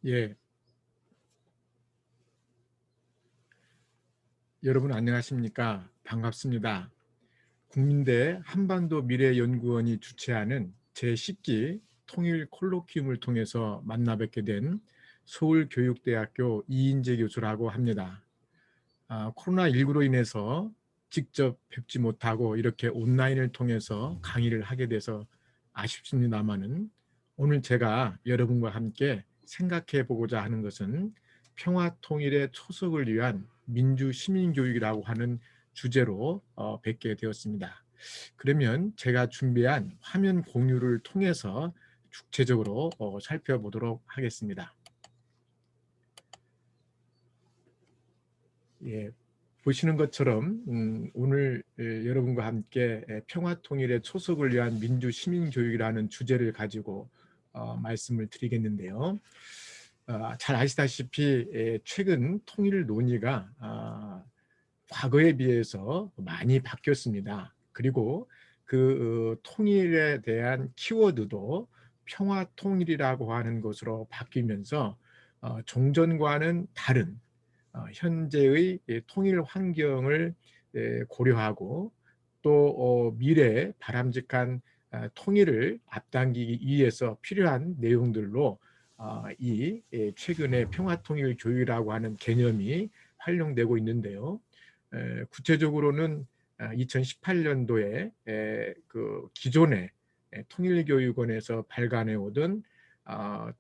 예, 여러분 안녕하십니까? 반갑습니다. 국민대 한반도 미래연구원이 주최하는 제10기 통일 콜로퀴움을 통해서 만나 뵙게 된 서울교육대학교 이인재 교수라고 합니다. 코로나19로 인해서 직접 뵙지 못하고 이렇게 온라인을 통해서 강의를 하게 돼서 아쉽습니다마는 오늘 제가 여러분과 함께 생각해 보고자 하는 것은 평화 통일의 초석을 위한 민주 시민 교육이라고 하는 주제로 뵙게 되었습니다. 그러면 제가 준비한 화면 공유를 통해서 구체적으로 살펴보도록 하겠습니다. 예, 보시는 것처럼 오늘 여러분과 함께 평화 통일의 초석을 위한 민주 시민 교육이라는 주제를 가지고 말씀을 드리겠는데요. 잘 아시다시피 최근 통일 논의가 과거에 비해서 많이 바뀌었습니다. 그리고 그 통일에 대한 키워드도 평화 통일이라고 하는 것으로 바뀌면서 종전과는 다른 현재의 통일 환경을 고려하고 또 미래의 바람직한 통일을 앞당기기 위해서 필요한 내용들로 이 최근의 평화통일 교육이라고 하는 개념이 활용되고 있는데요. 구체적으로는 2018년도에 그 기존의 통일교육원에서 발간해 오던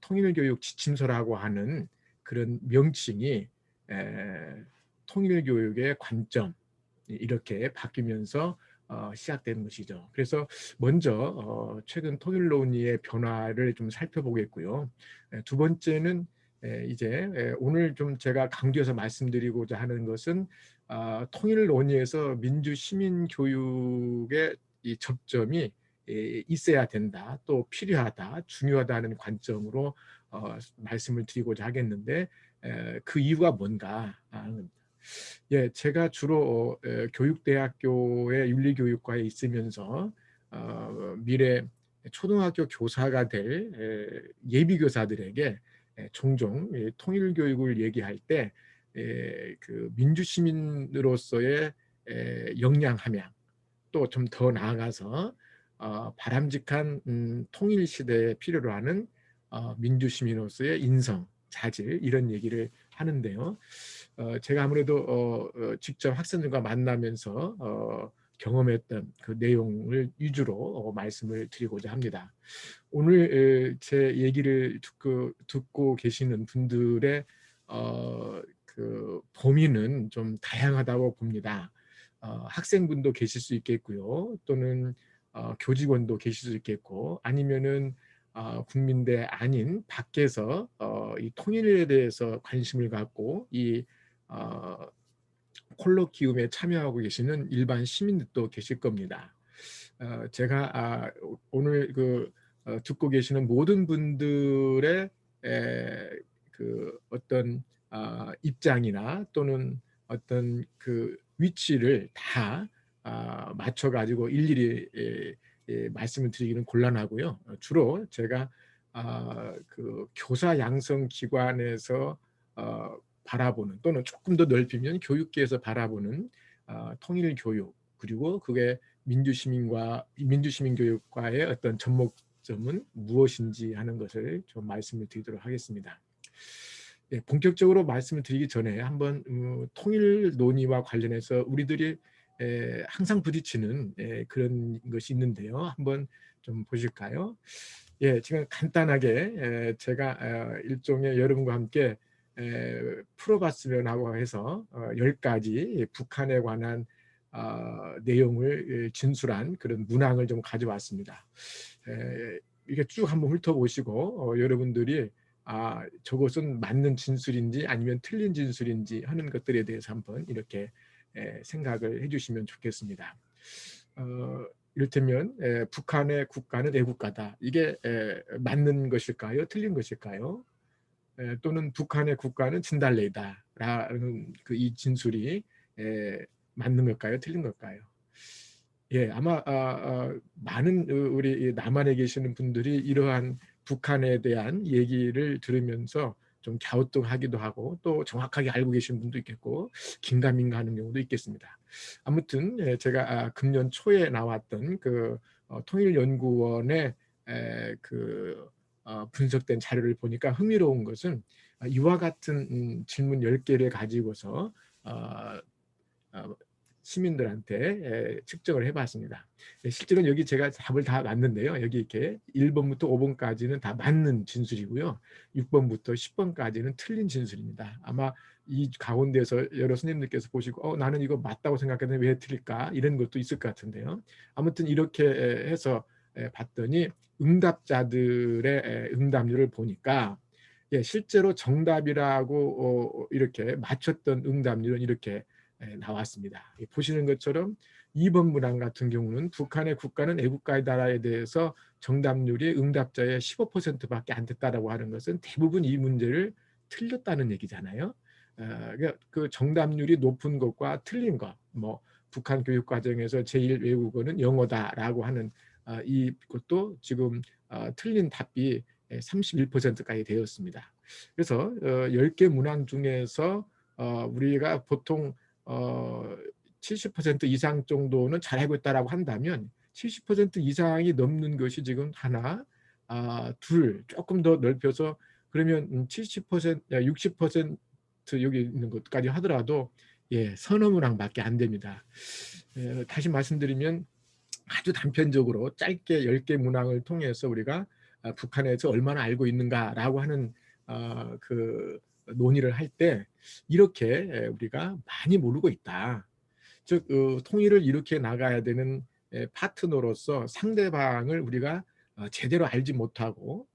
통일교육 지침서라고 하는 그런 명칭이 통일교육의 관점 이렇게 바뀌면서 시작된 것이죠. 그래서 먼저 최근 통일 논의의 변화를 좀 살펴보겠고요. 두 번째는 이제 오늘 좀 제가 강조해서 말씀드리고자 하는 것은 통일 논의에서 민주 시민 교육의 이 접점이 있어야 된다, 또 필요하다, 중요하다는 관점으로 말씀을 드리고자 하겠는데 그 이유가 뭔가 하는 겁니다. 예, 제가 주로 교육대학교의 윤리교육과에 있으면서 미래 초등학교 교사가 될 예비교사들에게 종종 통일교육을 얘기할 때 그 민주시민으로서의 역량 함양, 또 좀 더 나아가서 바람직한 통일 시대에 필요로 하는 민주시민으로서의 인성, 자질 이런 얘기를 하는데요. 제가 아무래도 직접 학생들과 만나면서 경험했던 그 내용을 위주로 말씀을 드리고자 합니다. 오늘 제 얘기를 듣고 계시는 분들의 그 범위는 좀 다양하다고 봅니다. 학생분도 계실 수 있겠고요. 또는 교직원도 계실 수 있겠고, 아니면은 국민대 아닌 밖에서 이 통일에 대해서 관심을 갖고 이 어, 콜로키움에 참여하고 계시는 일반 시민들도 계실 겁니다. 제가 오늘 듣고 계시는 모든 분들의 그 어떤 입장이나 또는 어떤 그 위치를 다 맞춰가지고 일일이 말씀을 드리기는 곤란하고요. 주로 제가 그 교사 양성 기관에서 바라보는, 또는 조금 더 넓히면 교육계에서 바라보는 통일 교육, 그리고 그게 민주시민 교육과의 어떤 접목점은 무엇인지 하는 것을 좀 말씀을 드리도록 하겠습니다. 예, 본격적으로 말씀을 드리기 전에 한번 통일 논의와 관련해서 우리들이 항상 부딪히는 그런 것이 있는데요. 한번 좀 보실까요? 예, 지금 간단하게 제가 일종의 여러분과 함께 풀어봤으면 하고 해서 10가지 북한에 관한 내용을 진술한 그런 문항을 좀 가져왔습니다. 이게 쭉 한번 훑어보시고 여러분들이 저것은 맞는 진술인지 아니면 틀린 진술인지 하는 것들에 대해서 한번 이렇게 생각을 해주시면 좋겠습니다. 이를테면 북한의 국가는 애국가다. 이게 맞는 것일까요? 틀린 것일까요? 또는 북한의 국가는 진달래이다라는 그 이 진술이 맞는 걸까요? 틀린 걸까요? 예, 아마 많은 우리 남한에 계시는 분들이 이러한 북한에 대한 얘기를 들으면서 좀 갸우뚱하기도 하고 또 정확하게 알고 계신 분도 있겠고 긴가민가 하는 경우도 있겠습니다. 아무튼 제가 금년 초에 나왔던 그 통일연구원의 분석된 자료를 보니까 흥미로운 것은 이와 같은 질문 10개를 가지고서 시민들한테 측정을 해봤습니다. 실제로는 여기 제가 답을 다 놨는데요. 여기 이렇게 1번부터 5번까지는 다 맞는 진술이고요. 6번부터 10번까지는 틀린 진술입니다. 아마 이 가운데서 여러 선생님들께서 보시고 나는 이거 맞다고 생각했는데 왜 틀릴까? 이런 것도 있을 것 같은데요. 아무튼 이렇게 해서 봤더니 응답자들의 응답률을 보니까 실제로 정답이라고 이렇게 맞췄던 응답률은 이렇게 나왔습니다. 보시는 것처럼 2번 문항 같은 경우는 북한의 국가는 애국가이다에 대해서 정답률이 응답자의 15%밖에 안 됐다라고 하는 것은 대부분 이 문제를 틀렸다는 얘기잖아요. 그 정답률이 높은 것과 틀린 것, 뭐 북한 교육 과정에서 제1 외국어는 영어다라고 하는 이것도 지금 틀린 답이 31%까지 되었습니다. 그래서 10개 문항 중에서 우리가 보통 70% 이상 정도는 잘하고 있다라고 한다면 70% 이상이 넘는 것이 지금 하나, 둘, 조금 더 넓혀서 그러면 70%, 60% 여기 있는 것까지 하더라도 서너 문항밖에 안 됩니다. 다시 말씀드리면 아주 단편적으로 짧게 10개 문항을 통해서 우리가 북한에서 얼마나 알고 있는가라고 하는 그 논의를 할 때 이렇게 우리가 많이 모르고 있다. 즉 통일을 이렇게 나가야 되는 파트너로서 상대방을 우리가 제대로 알지 못하고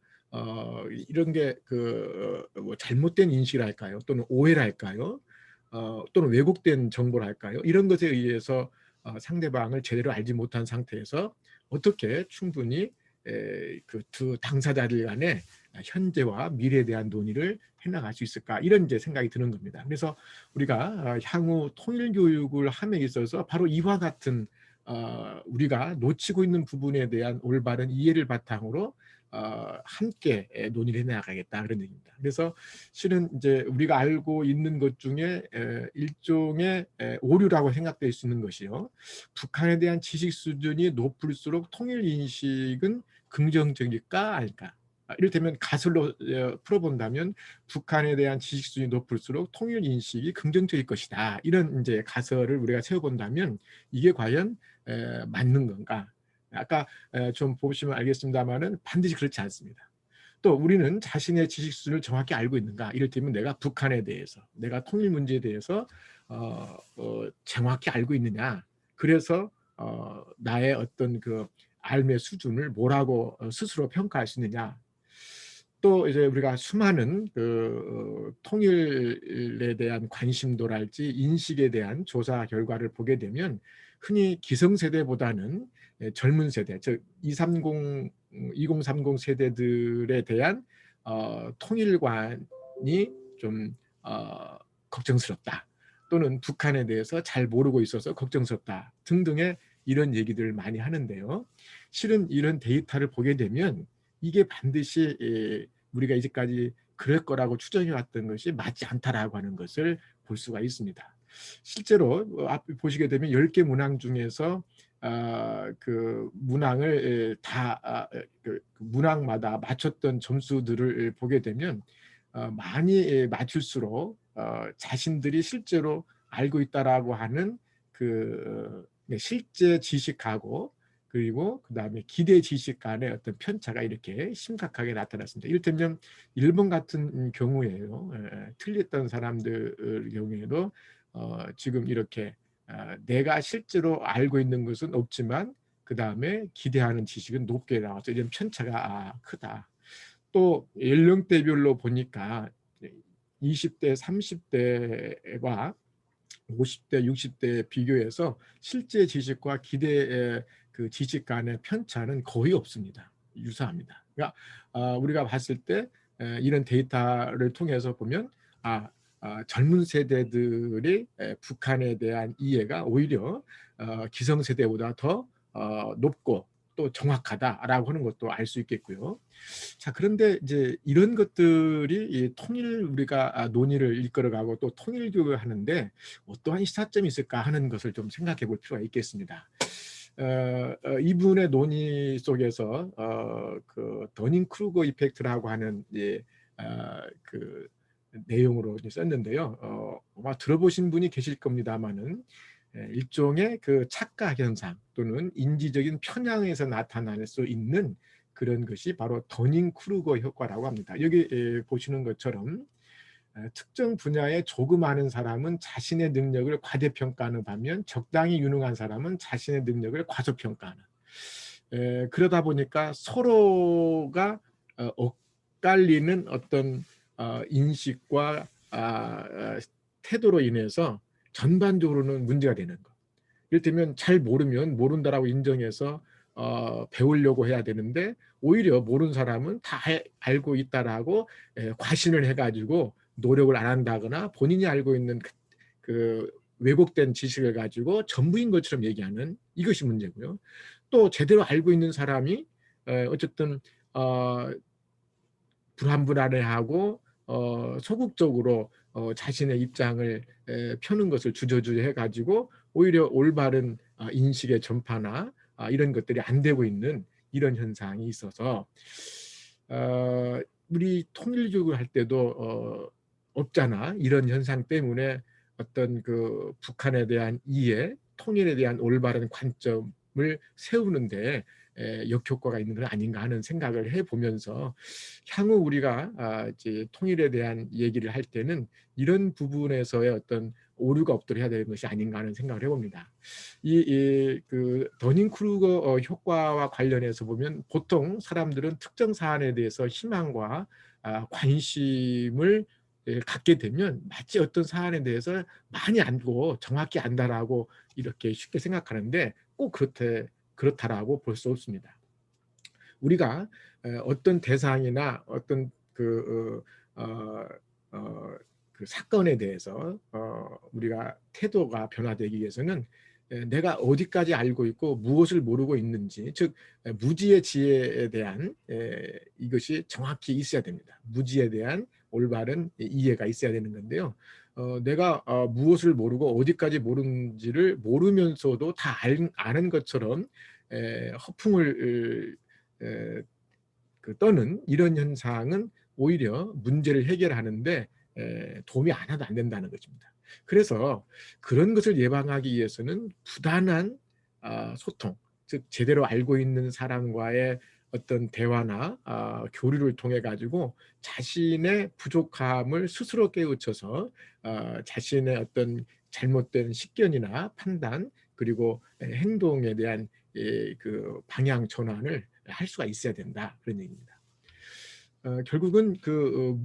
이런 게 뭐 잘못된 인식이랄까요? 또는 오해랄까요? 또는 왜곡된 정보랄까요? 이런 것에 의해서 상대방을 제대로 알지 못한 상태에서 어떻게 충분히 그 두 당사자들 간의 현재와 미래에 대한 논의를 해나갈 수 있을까 이런 이제 생각이 드는 겁니다. 그래서 우리가 향후 통일 교육을 함에 있어서 바로 이와 같은 우리가 놓치고 있는 부분에 대한 올바른 이해를 바탕으로 함께 논의를 해나가겠다 그런 얘기입니다. 그래서 실은 이제 우리가 알고 있는 것 중에 일종의 오류라고 생각될 수 있는 것이요. 북한에 대한 지식 수준이 높을수록 통일 인식은 긍정적일까 아닐까? 이를테면 가설로 풀어본다면 북한에 대한 지식 수준이 높을수록 통일 인식이 긍정적일 것이다. 이런 이제 가설을 우리가 세워본다면 이게 과연 맞는 건가? 아까 좀 보시면 알겠습니다만은 반드시 그렇지 않습니다. 또 우리는 자신의 지식 수준을 정확히 알고 있는가? 이를테면 내가 북한에 대해서, 내가 통일 문제에 대해서 정확히 알고 있느냐? 그래서 나의 어떤 그 삶의 수준을 뭐라고 스스로 평가할 수 있느냐? 또 이제 우리가 수많은 통일에 대한 관심도랄지 인식에 대한 조사 결과를 보게 되면 흔히 기성세대보다는 젊은 세대, 즉 2030 세대들에 대한 통일관이 좀 걱정스럽다. 또는 북한에 대해서 잘 모르고 있어서 걱정스럽다 등등의 이런 얘기들을 많이 하는데요. 실은 이런 데이터를 보게 되면 이게 반드시 우리가 이제까지 그럴 거라고 추정해 왔던 것이 맞지 않다라고 하는 것을 볼 수가 있습니다. 실제로 앞에 보시게 되면 10개 문항 중에서 그 문항을 다 문항마다 맞췄던 점수들을 보게 되면 많이 맞출수록 자신들이 실제로 알고 있다라고 하는 그 실제 지식하고 그리고 그다음에 기대 지식 간의 어떤 편차가 이렇게 심각하게 나타났습니다. 이를테면 일본 같은 경우에요. 틀렸던 사람들 경우에도 지금 이렇게 내가 실제로 알고 있는 것은 없지만 그다음에 기대하는 지식은 높게 나와서 이런 편차가 크다. 또 연령대별로 보니까 20대, 30대와 50대, 60대 비교해서 실제 지식과 기대의 그 지식 간의 편차는 거의 없습니다. 유사합니다. 그러니까 우리가 봤을 때 이런 데이터를 통해서 보면 젊은 세대들이 북한에 대한 이해가 오히려 기성세대보다 더 높고 또 정확하다라고 하는 것도 알 수 있겠고요. 자, 그런데 이제 이런 것들이 이 통일 우리가 논의를 이끌어가고 또 통일 교육을 하는데 어떠한 시사점이 있을까 하는 것을 좀 생각해 볼 필요가 있겠습니다. 이분의 논의 속에서 그 더닝 크루거 이펙트라고 하는 그 내용으로 썼는데요. 아마 들어보신 분이 계실 겁니다만은 일종의 그 착각 현상 또는 인지적인 편향에서 나타날 수 있는 그런 것이 바로 더닝 크루거 효과라고 합니다. 여기 보시는 것처럼 특정 분야에 조금 아는 사람은 자신의 능력을 과대평가하는 반면 적당히 유능한 사람은 자신의 능력을 과소평가하는, 그러다 보니까 서로가 엇갈리는 어떤 인식과 태도로 인해서 전반적으로는 문제가 되는 것. 이를테면 잘 모르면 모른다라고 인정해서 배우려고 해야 되는데 오히려 모르는 사람은 다 알고 있다라고 과신을 해가지고 노력을 안 한다거나 본인이 알고 있는 그 왜곡된 지식을 가지고 전부인 것처럼 얘기하는 이것이 문제고요. 또 제대로 알고 있는 사람이 어쨌든 불안불안해하고 소극적으로 자신의 입장을 펴는 것을 주저주저 해가지고 오히려 올바른 인식의 전파나 이런 것들이 안 되고 있는 이런 현상이 있어서 우리 통일교육을 할 때도 없잖아. 이런 현상 때문에 어떤 그 북한에 대한 이해, 통일에 대한 올바른 관점을 세우는데 역효과가 있는 건 아닌가 하는 생각을 해보면서 향후 우리가 이제 통일에 대한 얘기를 할 때는 이런 부분에서의 어떤 오류가 없도록 해야 되는 것이 아닌가 하는 생각을 해봅니다. 그 더닝 크루거 효과와 관련해서 보면 보통 사람들은 특정 사안에 대해서 희망과 관심을 갖게 되면 마치 어떤 사안에 대해서 많이 알고 정확히 안다라고 이렇게 쉽게 생각하는데 꼭 그렇다라고 볼 수 없습니다. 우리가 어떤 대상이나 어떤 그 사건에 대해서 우리가 태도가 변화되기 위해서는 내가 어디까지 알고 있고 무엇을 모르고 있는지, 즉 무지의 지혜에 대한 이것이 정확히 있어야 됩니다. 무지에 대한 올바른 이해가 있어야 되는 건데요. 내가 무엇을 모르고 어디까지 모르는지를 모르면서도 다 아는 것처럼 허풍을 떠는 이런 현상은 오히려 문제를 해결하는데 도움이 안 해도 안 된다는 것입니다. 그래서 그런 것을 예방하기 위해서는 부단한 소통, 즉 제대로 알고 있는 사람과의 어떤 대화나 교류를 통해 가지고 자신의 부족함을 스스로 깨우쳐서 자신의 어떤 잘못된 식견이나 판단 그리고 행동에 대한 그 방향 전환을 할 수가 있어야 된다, 그런 얘기입니다. 결국은 그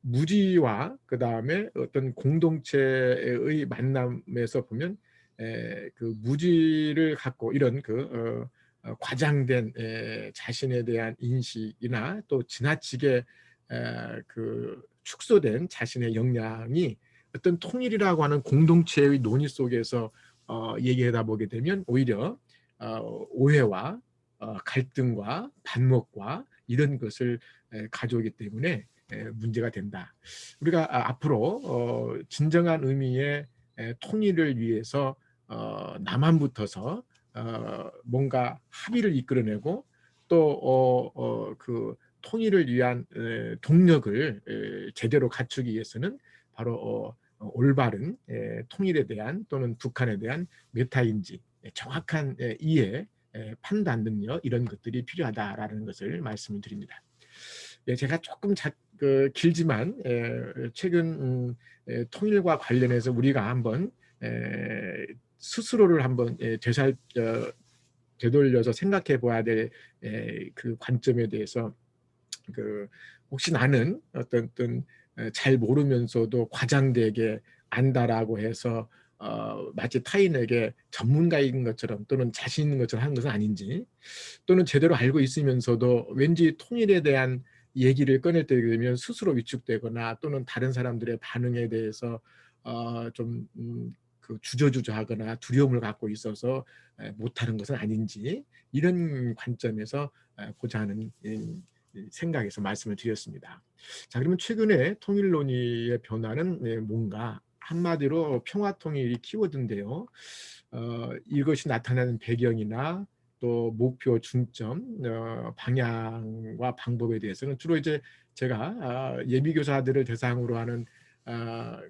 무지와 그 다음에 어떤 공동체의 만남에서 보면 그 무지를 갖고 이런 그 과장된 자신에 대한 인식이나 또 지나치게 그 축소된 자신의 역량이 어떤 통일이라고 하는 공동체의 논의 속에서 얘기하다 보게 되면 오히려 오해와 갈등과 반목과 이런 것을 가져오기 때문에 문제가 된다. 우리가 앞으로 진정한 의미의 통일을 위해서 남한붙어서 뭔가 합의를 이끌어내고 또 그 통일을 위한 동력을 제대로 갖추기 위해서는 바로 올바른 통일에 대한 또는 북한에 대한 메타인지, 정확한 이해, 판단 능력 이런 것들이 필요하다라는 것을 말씀을 드립니다. 제가 조금 길지만 최근 통일과 관련해서 우리가 한번 스스로를 한번 되돌려서 생각해 봐야 될 그 관점에 대해서 혹시 나는 어떤 잘 모르면서도 과장되게 안다라고 해서 마치 타인에게 전문가인 것처럼 또는 자신 있는 것처럼 하는 것은 아닌지, 또는 제대로 알고 있으면서도 왠지 통일에 대한 얘기를 꺼낼 때 되면 스스로 위축되거나 또는 다른 사람들의 반응에 대해서 좀 그 주저주저하거나 두려움을 갖고 있어서 못하는 것은 아닌지 이런 관점에서 보자는 생각에서 말씀을 드렸습니다. 자, 그러면 최근에 통일 논의의 변화는 뭔가? 한마디로 평화통일이 키워드인데요. 이것이 나타나는 배경이나 또 목표, 중점, 방향과 방법에 대해서는 주로 이제 제가 예비교사들을 대상으로 하는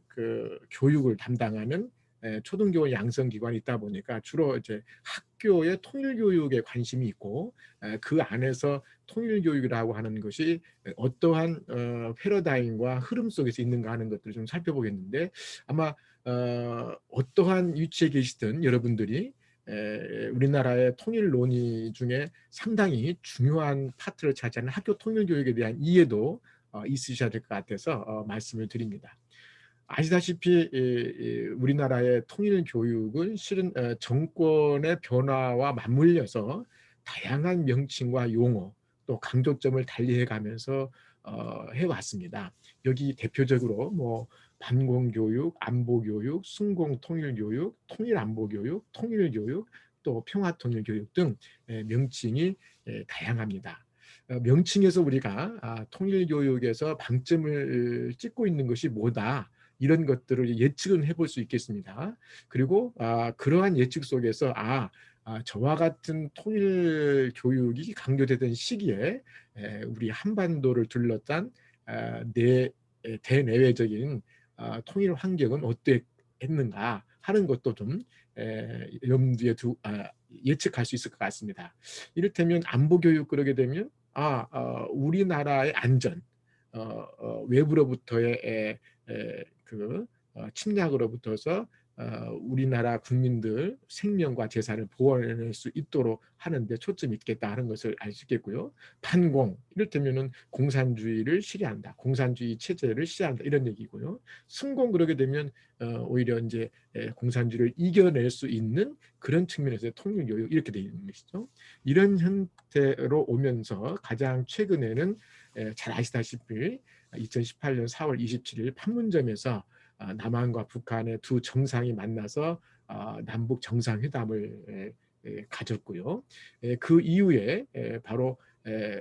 그 교육을 담당하는 초등교원 양성기관이 있다 보니까 주로 이제 학교의 통일교육에 관심이 있고 그 안에서 통일교육이라고 하는 것이 어떠한 패러다임과 흐름 속에서 있는가 하는 것들을 좀 살펴보겠는데 아마 어떠한 위치에 계시든 여러분들이 우리나라의 통일 논의 중에 상당히 중요한 파트를 차지하는 학교 통일교육에 대한 이해도 있으셔야 될 것 같아서 말씀을 드립니다. 아시다시피 우리나라의 통일 교육은 실은 정권의 변화와 맞물려서 다양한 명칭과 용어 또 강조점을 달리해가면서 해왔습니다. 여기 대표적으로 뭐 반공교육, 안보교육, 순공통일교육, 통일안보교육, 통일교육, 또 평화통일교육 등 명칭이 다양합니다. 명칭에서 우리가 통일교육에서 방점을 찍고 있는 것이 뭐다 이런 것들을 예측은 해볼 수 있겠습니다. 그리고 그러한 예측 속에서 저와 같은 통일 교육이 강조되던 시기에 우리 한반도를 둘러싼 대내외적인 통일 환경은 어땠는가 하는 것도 좀 염두에 예측할 수 있을 것 같습니다. 이를테면 안보 교육 그러게 되면 우리나라의 안전, 외부로부터의 그 침략으로부터서 우리나라 국민들 생명과 재산을 보호해낼 수 있도록 하는 데 초점이 있겠다 하는 것을 알 수 있겠고요. 반공, 이를테면은 공산주의를 실현한다. 공산주의 체제를 실현한다. 이런 얘기고요. 순공 그러게 되면 오히려 이제 공산주의를 이겨낼 수 있는 그런 측면에서의 통일교육 이렇게 되어 있는 것이죠. 이런 형태로 오면서 가장 최근에는 잘 아시다시피 2018년 4월 27일 판문점에서 남한과 북한의 두 정상이 만나서 남북 정상회담을 가졌고요. 그 이후에 바로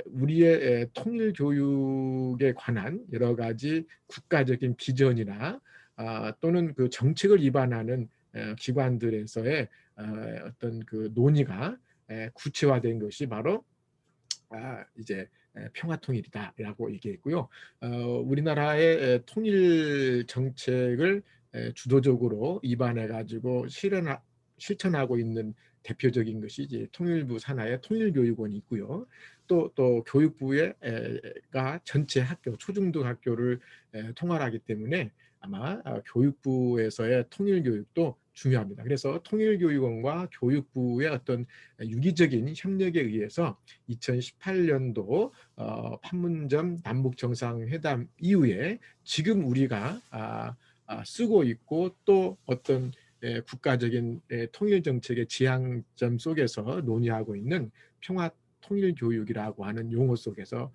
우리의 통일 교육에 관한 여러 가지 국가적인 비전이나 또는 그 정책을 위반하는 기관들에서의 어떤 그 논의가 구체화된 것이 바로 이제 평화통일이다라고 얘기했고요. 우리나라의 통일 정책을 주도적으로 입안해가지고 실천하고 있는 대표적인 것이 이제 통일부 산하의 통일교육원이 있고요. 또 교육부가 전체 학교, 초중등 학교를 통할하기 때문에 아마 교육부에서의 통일교육도 중요합니다. 그래서 통일교육원과 교육부의 어떤 유기적인 협력에 의해서 2018년도 판문점 남북정상회담 이후에 지금 우리가 쓰고 있고 또 어떤 국가적인 통일 정책의 지향점 속에서 논의하고 있는 평화 통일 교육이라고 하는 용어 속에서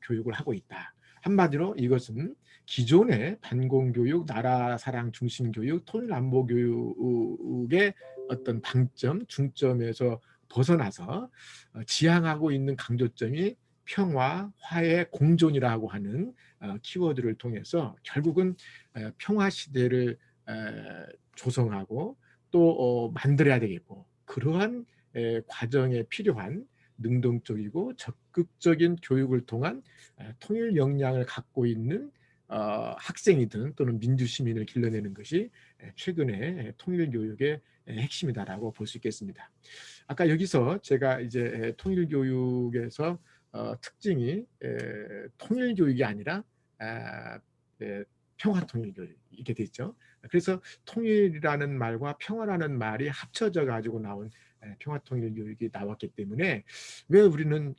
교육을 하고 있다. 한마디로 이것은 기존의 반공교육, 나라사랑 중심교육, 통일안보교육의 어떤 방점, 중점에서 벗어나서 지향하고 있는 강조점이 평화, 화해, 공존이라고 하는 키워드를 통해서 결국은 평화 시대를 조성하고 또 만들어야 되겠고 그러한 과정에 필요한 능동적이고 적극적인 교육을 통한 통일 역량을 갖고 있는 학생이든 또는 민주시민을 길러내는 것이 최근의 통일교육의 핵심이다라고 볼 수 있겠습니다. 아까 여기서 제가 이제 통일교육에서 특징이 통일교육이 아니라 평화통일교육 이렇게 돼 있죠. 그래서 통일이라는 말과 평화라는 말이 합쳐져 가지고 나온 평화통일교육이 나왔기 때문에 왜 우리는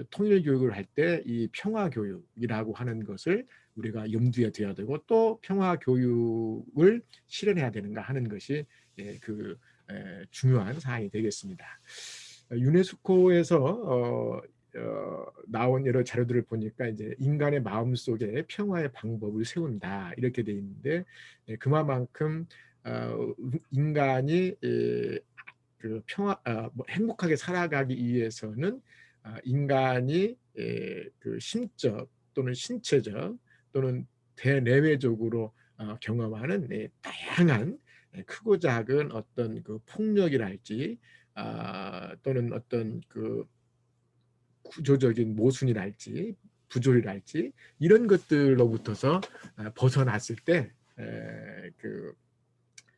통일교육을 할 때 이 평화교육이라고 하는 것을 우리가 염두에 둬야 되고 또 평화교육을 실현해야 되는가 하는 것이 그 중요한 사항이 되겠습니다. 유네스코에서 나온 여러 자료들을 보니까 이제 인간의 마음 속에 평화의 방법을 세운다 이렇게 돼 있는데 그만큼 인간이 그 뭐 행복하게 살아가기 위해서는 인간이 그 심적 또는 신체적 또는 대내외적으로 경험하는 다양한 크고 작은 어떤 그 폭력이랄지 또는 어떤 그 구조적인 모순이랄지 부조리랄지 이런 것들로부터서 벗어났을 때 그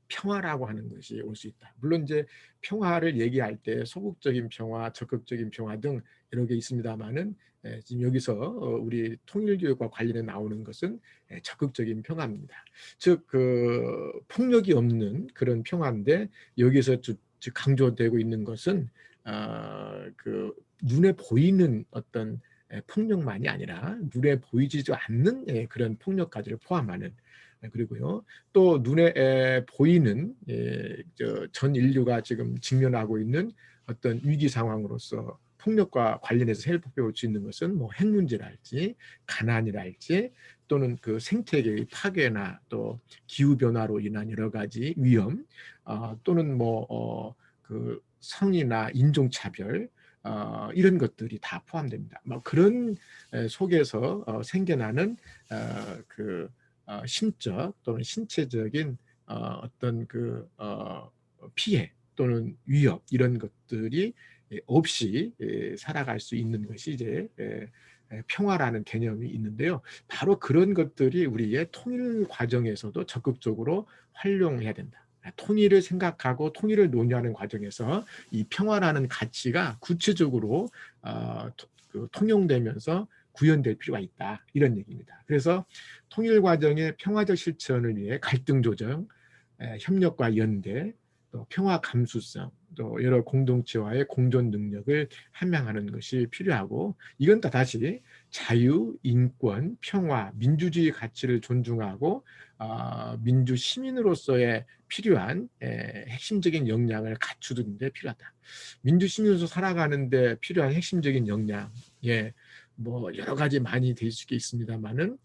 평화라고 하는 것이 올 수 있다. 물론 이제 평화를 얘기할 때 소극적인 평화, 적극적인 평화 등 여러 개 있습니다만은 지금 여기서 우리 통일교육과 관련해 나오는 것은 적극적인 평화입니다. 즉 그 폭력이 없는 그런 평화인데 여기서 즉 강조되고 있는 것은 그 눈에 보이는 어떤 폭력만이 아니라 눈에 보이지도 않는 그런 폭력까지를 포함하는 그리고요 또 눈에 보이는 전 인류가 지금 직면하고 있는 어떤 위기 상황으로서 폭력과 관련해서 살펴볼 수 있는 것은 뭐 핵 문제랄지 가난이랄지 또는 그 생태계의 파괴나 또 기후 변화로 인한 여러 가지 위험 또는 뭐 그 성이나 인종 차별 이런 것들이 다 포함됩니다. 뭐 그런 속에서 생겨나는 그 심적 또는 신체적인 어떤 그 피해 또는 위협 이런 것들이 없이 살아갈 수 있는 것이 이제 평화라는 개념이 있는데요. 바로 그런 것들이 우리의 통일 과정에서도 적극적으로 활용해야 된다. 통일을 생각하고 통일을 논의하는 과정에서 이 평화라는 가치가 구체적으로 통용되면서 구현될 필요가 있다. 이런 얘기입니다. 그래서 통일 과정의 평화적 실천을 위해 갈등 조정, 협력과 연대, 또 평화 감수성, 또 여러 공동체와의 공존 능력을 함양하는 것이 필요하고 이건 또 다시 자유, 인권, 평화, 민주주의 가치를 존중하고 민주 시민으로서의 필요한 핵심적인 역량을 갖추는 데 필요하다. 민주 시민으로서 살아가는 데 필요한 핵심적인 역량, 뭐 여러 가지 많이 될 수 있습니다만은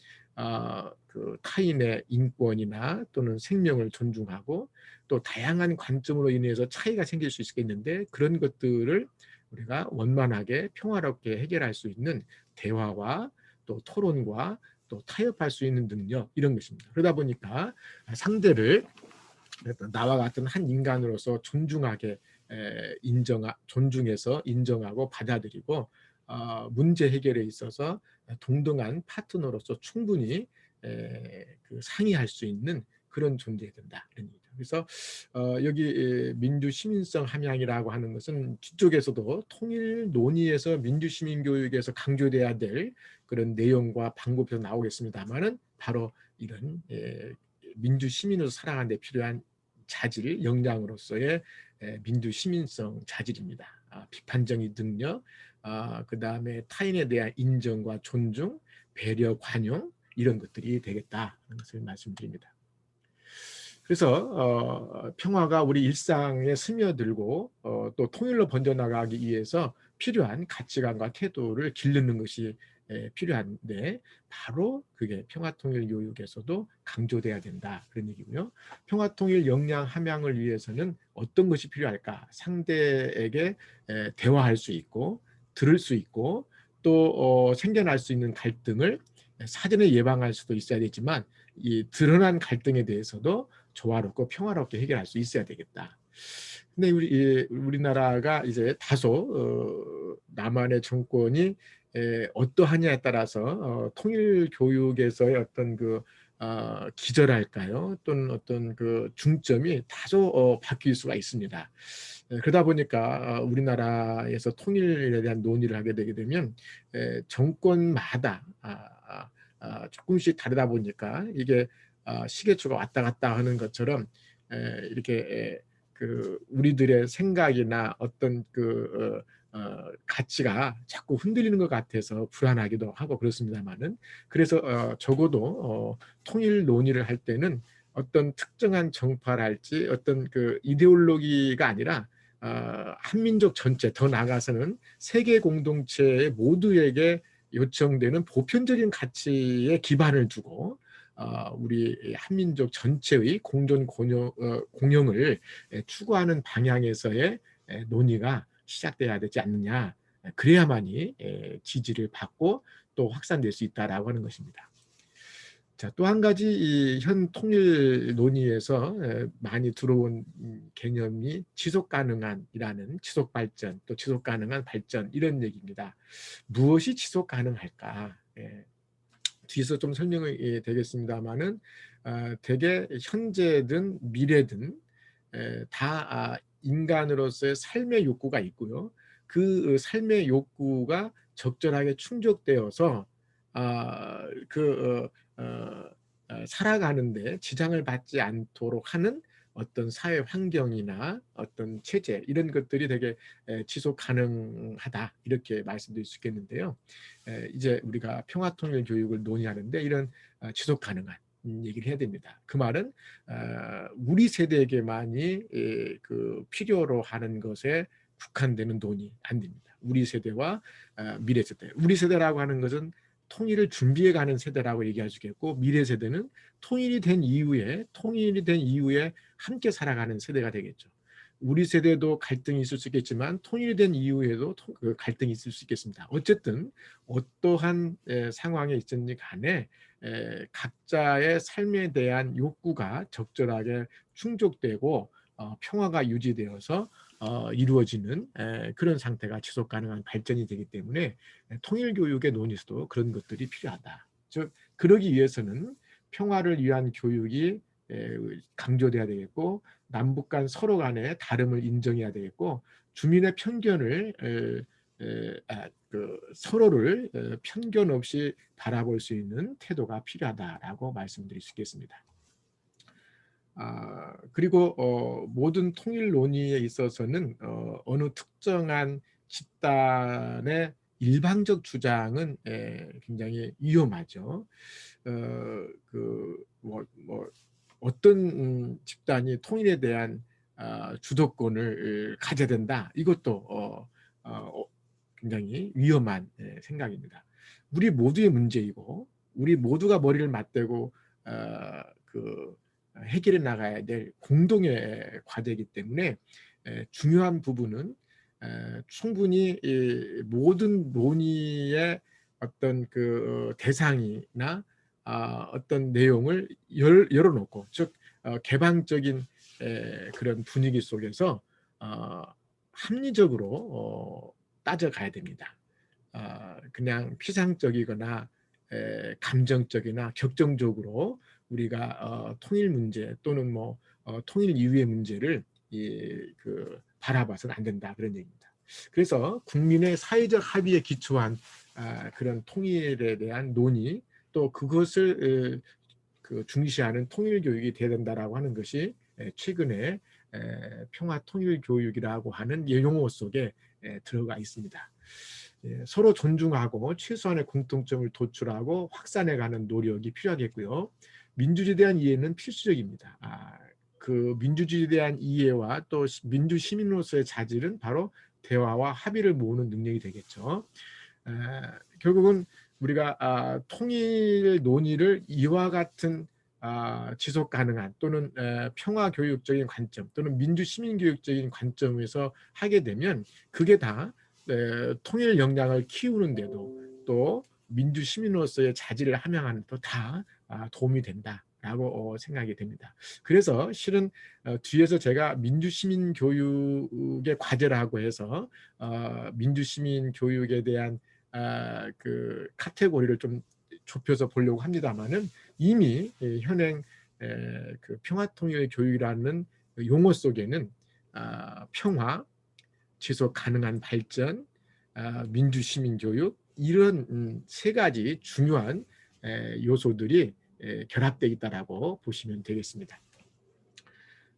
그 타인의 인권이나 또는 생명을 존중하고 또 다양한 관점으로 인해서 차이가 생길 수 있겠는데 그런 것들을 우리가 원만하게 평화롭게 해결할 수 있는 대화와 또 토론과 또 타협할 수 있는 능력 이런 것입니다. 그러다 보니까 상대를 나와 같은 한 인간으로서 존중하게 존중해서 인정하고 받아들이고 문제 해결에 있어서 동등한 파트너로서 충분히 그 상의할 수 있는 그런 존재가 된다. 이런 얘기죠. 그래서 여기 민주 시민성 함양이라고 하는 것은 뒤쪽에서도 통일 논의에서 민주 시민 교육에서 강조돼야 될 그런 내용과 방법에서 나오겠습니다만은 바로 이런 민주 시민으로 살아가는 데 필요한 자질, 역량으로서의 민주 시민성 자질입니다. 비판적인 능력, 그 다음에 타인에 대한 인정과 존중, 배려, 관용 이런 것들이 되겠다는 것을 말씀드립니다. 그래서 평화가 우리 일상에 스며들고 또 통일로 번져나가기 위해서 필요한 가치관과 태도를 기르는 것이 필요한데 바로 그게 평화통일교육에서도 강조돼야 된다 그런 얘기고요. 평화통일 역량 함양을 위해서는 어떤 것이 필요할까? 상대에게 대화할 수 있고 들을 수 있고 또 생겨날 수 있는 갈등을 사전에 예방할 수도 있어야 되지만 이 드러난 갈등에 대해서도 조화롭고 평화롭게 해결할 수 있어야 되겠다. 근데 우리나라가 이제 다소 남한의 정권이 어떠하냐에 따라서 통일 교육에서의 어떤 그 기절할까요? 또는 어떤 그 중점이 다소 바뀔 수가 있습니다. 그러다 보니까 우리나라에서 통일에 대한 논의를 하게 되게 되면 정권마다 조금씩 다르다 보니까 이게 시계초가 왔다 갔다 하는 것처럼 이렇게 그 우리들의 생각이나 어떤 그 가치가 자꾸 흔들리는 것 같아서 불안하기도 하고 그렇습니다만은 그래서 적어도 통일 논의를 할 때는 어떤 특정한 정파랄지 어떤 그 이데올로기가 아니라 한민족 전체 더 나아가서는 세계 공동체 모두에게 요청되는 보편적인 가치에 기반을 두고 우리 한민족 전체의 공영을 추구하는 방향에서의 논의가 시작돼야 되지 않느냐. 그래야만이 지지를 받고 또 확산될 수 있다라고 하는 것입니다. 자, 또 한 가지 이 현 통일 논의에서 많이 들어온 개념이 지속 가능한이라는 지속 발전, 또 지속 가능한 발전 이런 얘기입니다. 무엇이 지속 가능할까? 뒤에서 좀 설명이 되겠습니다만은 대개 현재든 미래든 다 인간으로서의 삶의 욕구가 있고요. 그 삶의 욕구가 적절하게 충족되어서 살아가는데 지장을 받지 않도록 하는 어떤 사회 환경이나 어떤 체제 이런 것들이 되게 지속 가능하다 이렇게 말씀드릴 수 있겠는데요. 이제 우리가 평화통일 교육을 논의하는데 이런 지속 가능한 얘기를 해야 됩니다. 그 말은 우리 세대에게만이 필요로 하는 것에 국한되는 논의 안 됩니다. 우리 세대와 미래 세대. 우리 세대라고 하는 것은 통일을 준비해가는 세대라고 얘기할 수 있겠고, 미래 세대는 통일이 된 이후에 함께 살아가는 세대가 되겠죠. 우리 세대도 갈등이 있을 수 있겠지만 통일이 된 이후에도 갈등이 있을 수 있겠습니다. 어쨌든 어떠한 상황에 있든지 간에 각자의 삶에 대한 욕구가 적절하게 충족되고 평화가 유지되어서 이루어지는 그런 상태가 지속 가능한 발전이 되기 때문에 통일교육의 논의에서도 그런 것들이 필요하다. 즉 그러기 위해서는 평화를 위한 교육이 강조돼야 되겠고, 남북 간 서로 간의 다름을 인정해야 되겠고, 주민의 편견을 서로를 편견 없이 바라볼 수 있는 태도가 필요하다라고 말씀드릴 수 있겠습니다. 그리고 모든 통일 논의에 있어서는 어느 특정한 집단의 일방적 주장은 굉장히 위험하죠. 어떤 집단이 통일에 대한 주도권을 가져야 된다. 이것도 굉장히 위험한 생각입니다. 우리 모두의 문제이고 우리 모두가 머리를 맞대고 해결해 나가야 될 공동의 과제이기 때문에 중요한 부분은 충분히 모든 논의의 어떤 대상이나 어떤 내용을 열어놓고, 즉 개방적인 그런 분위기 속에서 합리적으로 따져가야 됩니다. 그냥 피상적이거나 감정적이나 격정적으로 우리가 통일 문제 또는 통일 이후의 문제를 바라봐서는 안 된다, 그런 얘기입니다. 그래서 국민의 사회적 합의에 기초한 그런 통일에 대한 논의, 또 그것을 중시하는 통일 교육이 돼야 된다라고 하는 것이 최근에 평화 통일 교육이라고 하는 용어 속에 들어가 있습니다. 서로 존중하고 최소한의 공통점을 도출하고 확산해가는 노력이 필요하겠고요. 민주주의에 대한 이해는 필수적입니다. 그 민주주의에 대한 이해와 또 민주 시민으로서의 자질은 바로 대화와 합의를 모으는 능력이 되겠죠. 결국은 우리가 통일 논의를 이와 같은 지속 가능한 또는 평화 교육적인 관점 또는 민주 시민 교육적인 관점에서 하게 되면 그게 다 통일 역량을 키우는데도 또 민주 시민으로서의 자질을 함양하는 데 다 도움이 된다라고 생각이 됩니다. 그래서 실은 뒤에서 제가 민주 시민 교육의 과제라고 해서 민주 시민 교육에 대한 카테고리를 좀 좁혀서 보려고 합니다만은 이미 현행 평화통일 교육이라는 용어 속에는 평화, 지속 가능한 발전, 민주시민교육 이런 세 가지 중요한 요소들이 결합되어 있다고 보시면 되겠습니다.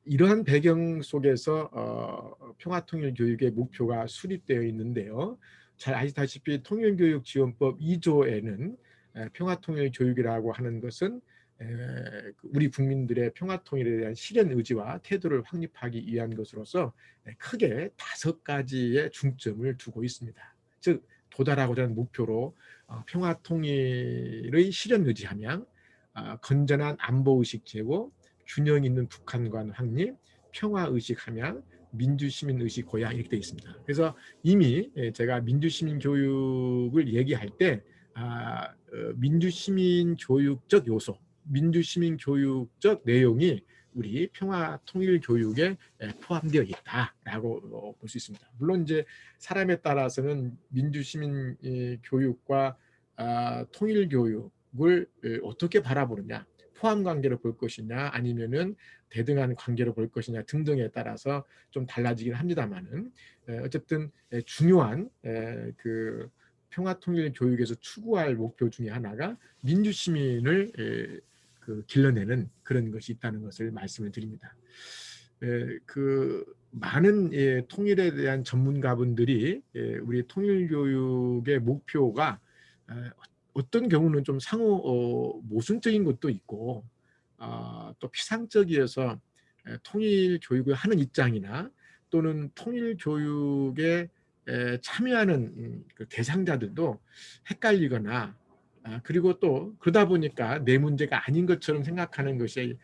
이러한 배경 속에서 평화통일교육의 목표가 수립되어 있는데요. 잘 아시다시피 통일교육지원법 2조에는 평화통일교육이라고 하는 것은 우리 국민들의 평화통일에 대한 실현 의지와 태도를 확립하기 위한 것으로서 크게 5가지의 중점을 두고 있습니다. 즉 도달하고자 하는 목표로 평화통일의 실현 의지 함양, 건전한 안보의식 제고, 균형 있는 북한관 확립, 평화의식 함양, 민주시민의식 고양 이렇게 되어 있습니다. 그래서 이미 제가 민주시민 교육을 얘기할 때 민주시민 교육적 요소, 민주시민 교육적 내용이 우리 평화통일교육에 포함되어 있다라고 볼 수 있습니다. 물론 이제 사람에 따라서는 민주시민 교육과 통일교육을 어떻게 바라보느냐, 포함관계로 볼 것이냐 아니면은 대등한 관계로 볼 것이냐 등등에 따라서 좀 달라지긴 합니다만은 어쨌든 중요한 그 평화통일교육에서 추구할 목표 중에 하나가 민주시민을 그 길러내는 그런 것이 있다는 것을 말씀을 드립니다. 그 많은 통일에 대한 전문가분들이 우리 통일교육의 목표가 어떤 경우는 좀 상호 모순적인 것도 있고 또 피상적이어서 통일 교육을 하는 입장이나 또는 통일 교육에 참여하는 그 대상자들도 헷갈리거나 그리고 또 그러다 보니까 내 문제가 아닌 것처럼 생각하는 것이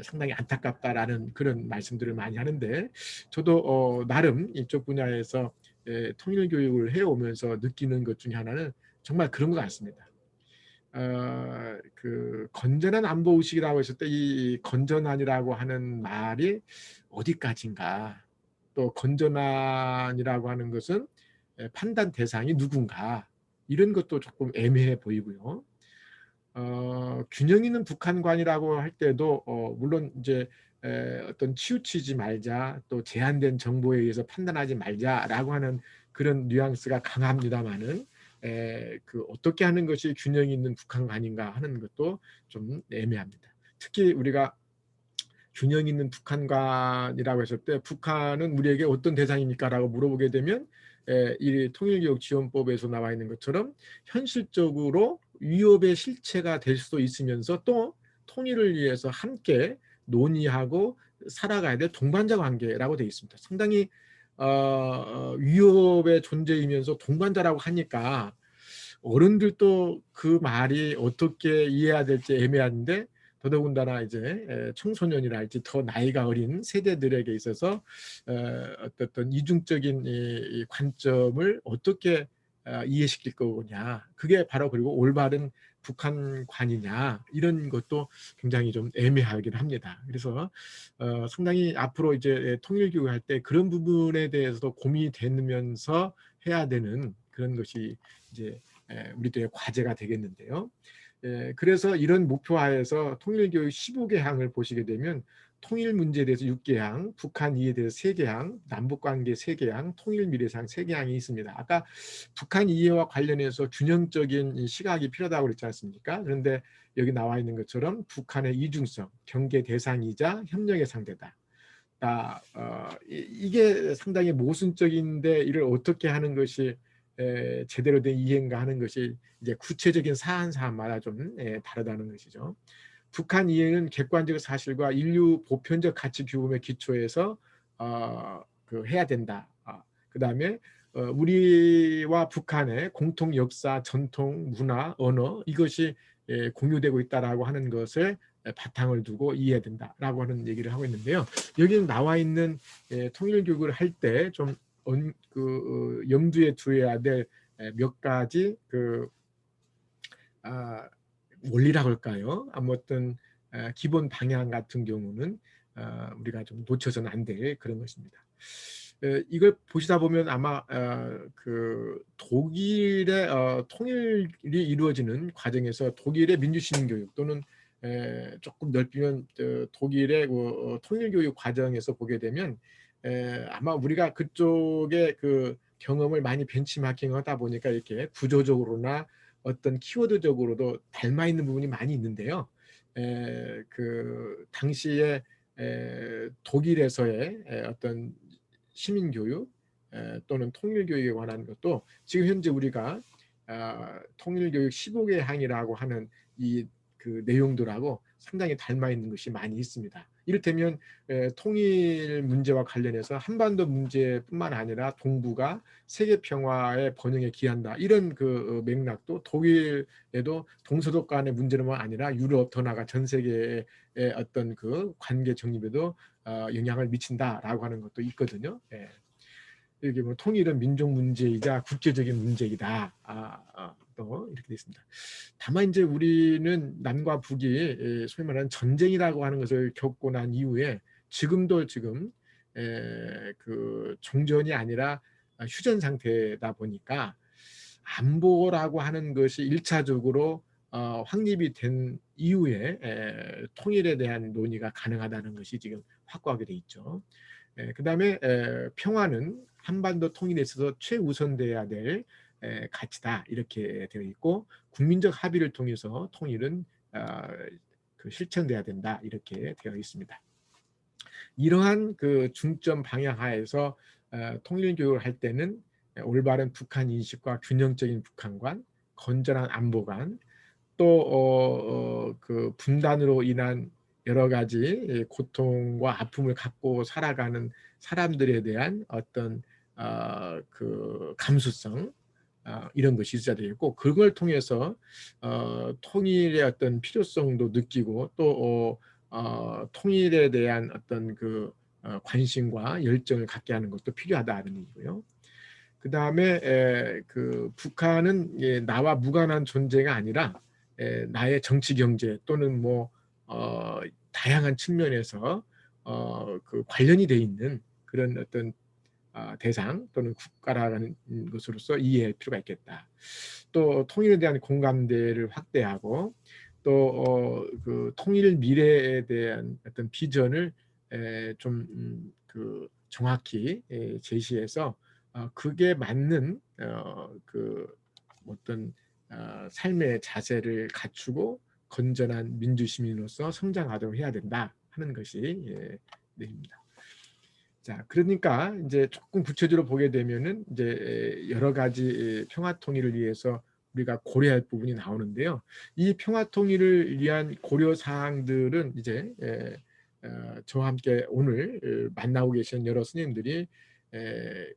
상당히 안타깝다라는 그런 말씀들을 많이 하는데 저도 나름 이쪽 분야에서 통일 교육을 해오면서 느끼는 것 중에 하나는 정말 그런 것 같습니다. 그 건전한 안보 의식이라고 했을 때 이 건전한이라고 하는 말이 어디까지인가, 또 건전한이라고 하는 것은 판단 대상이 누군가, 이런 것도 조금 애매해 보이고요. 균형 있는 북한관이라고 할 때도 물론 이제 어떤 치우치지 말자, 또 제한된 정보에 의해서 판단하지 말자라고 하는 그런 뉘앙스가 강합니다만은 그 어떻게 하는 것이 균형 있는 북한관인가 하는 것도 좀 애매합니다. 특히 우리가 균형 있는 북한관이라고 했을 때 북한은 우리에게 어떤 대상입니까라고 물어보게 되면 이 통일교육지원법에서 나와 있는 것처럼 현실적으로 위협의 실체가 될 수도 있으면서 또 통일을 위해서 함께 논의하고 살아가야 될 동반자 관계라고 되어 있습니다. 상당히 위협의 존재이면서 동반자라고 하니까 어른들도 그 말이 어떻게 이해해야 될지 애매한데 더더군다나 이제 청소년이랄지 더 나이가 어린 세대들에게 있어서 어떤 이중적인 이 관점을 어떻게 이해시킬 거냐, 그게 바로 그리고 올바른 북한관이냐 이런 것도 굉장히 좀 애매하긴 합니다. 그래서 상당히 앞으로 이제 통일교육을 할 때 그런 부분에 대해서도 고민이 되면서 해야 되는 그런 것이 이제 우리들의 과제가 되겠는데요. 그래서 이런 목표하에서 통일교육 15개항을 보시게 되면 통일 문제에 대해서 6개항, 북한 이해에 대해서 3개항, 남북관계 3개항, 통일미래상 3개항이 있습니다. 아까 북한 이해와 관련해서 균형적인 시각이 필요하다고 그랬지 않습니까? 그런데 여기 나와 있는 것처럼 북한의 이중성, 경계 대상이자 협력의 상대다. 이게 상당히 모순적인데 이를 어떻게 하는 것이 제대로 된 이해인가 하는 것이 이제 구체적인 사안 사안마다 좀 다르다는 것이죠. 북한 이해는 객관적 사실과 인류 보편적 가치 규범의 기초에서 그 해야 된다. 그다음에 우리와 북한의 공통 역사, 전통, 문화, 언어 이것이 공유되고 있다라고 하는 것을 바탕을 두고 이해해야 된다라고 하는 얘기를 하고 있는데요. 여기 나와 있는 통일교육을 할 때 좀 염두에 두어야 될 몇 가지 원리라고 할까요? 아무튼 기본 방향 같은 경우는 우리가 좀 놓쳐서는 안 될 그런 것입니다. 이걸 보시다 보면 아마 그 독일의 통일이 이루어지는 과정에서 독일의 민주시민교육 또는 조금 넓히면 독일의 통일교육 과정에서 보게 되면 아마 우리가 그쪽의 그 경험을 많이 벤치마킹하다 보니까 이렇게 구조적으로나 어떤 키워드적으로도 닮아 있는 부분이 많이 있는데요. 그 당시에 독일에서의 어떤 시민교육 또는 통일교육에 관한 것도 지금 현재 우리가 통일교육 15개 항이라고 하는 이 그 내용들하고 상당히 닮아 있는 것이 많이 있습니다. 이를테면 통일 문제와 관련해서 한반도 문제뿐만 아니라 동북아 세계 평화의 번영에 기한다. 이런 그 맥락도 독일에도 동서독 간의 문제뿐만 아니라 유럽 더 나아가 전 세계의 어떤 그 관계 정립에도 영향을 미친다라고 하는 것도 있거든요. 예. 이게 뭐 통일은 민족 문제이자 국제적인 문제이다. 또 이렇게 되어 있습니다. 다만 이제 우리는 남과 북이 소위 말하는 전쟁이라고 하는 것을 겪고 난 이후에 지금도 지금 그 종전이 아니라 휴전 상태다 보니까 안보라고 하는 것이 1차적으로 확립이 된 이후에 통일에 대한 논의가 가능하다는 것이 지금 확고하게 돼 있죠. 그다음에 평화는 한반도 통일에 있어서 최우선돼야 될 가치다 이렇게 되어 있고 국민적 합의를 통해서 통일은 그 실천돼야 된다 이렇게 되어 있습니다. 이러한 그 중점 방향 하에서 통일 교육을 할 때는 올바른 북한 인식과 균형적인 북한관, 건전한 안보관, 또 그 분단으로 인한 여러 가지 고통과 아픔을 갖고 살아가는 사람들에 대한 어떤 그 감수성 이런 것이 있어야 되겠고 그걸 통해서 통일의 어떤 필요성도 느끼고 또 통일에 대한 어떤 그 관심과 열정을 갖게 하는 것도 필요하다는 얘기고요. 그 다음에 그 북한은 나와 무관한 존재가 아니라 나의 정치 경제 또는 뭐 다양한 측면에서 그 관련이 돼 있는 그런 어떤 대상 또는 국가라는 것으로서 이해할 필요가 있겠다. 또 통일에 대한 공감대를 확대하고 또 그 통일 미래에 대한 어떤 비전을 좀 그 정확히 제시해서 그게 맞는 그 어떤 삶의 자세를 갖추고 건전한 민주시민으로서 성장하도록 해야 된다 하는 것이 내입니다. 자, 그러니까 이제 조금 구체적으로 보게 되면은 이제 여러 가지 평화 통일을 위해서 우리가 고려할 부분이 나오는데요. 이 평화 통일을 위한 고려 사항들은 이제 저와 함께 오늘 만나고 계신 여러 스님들이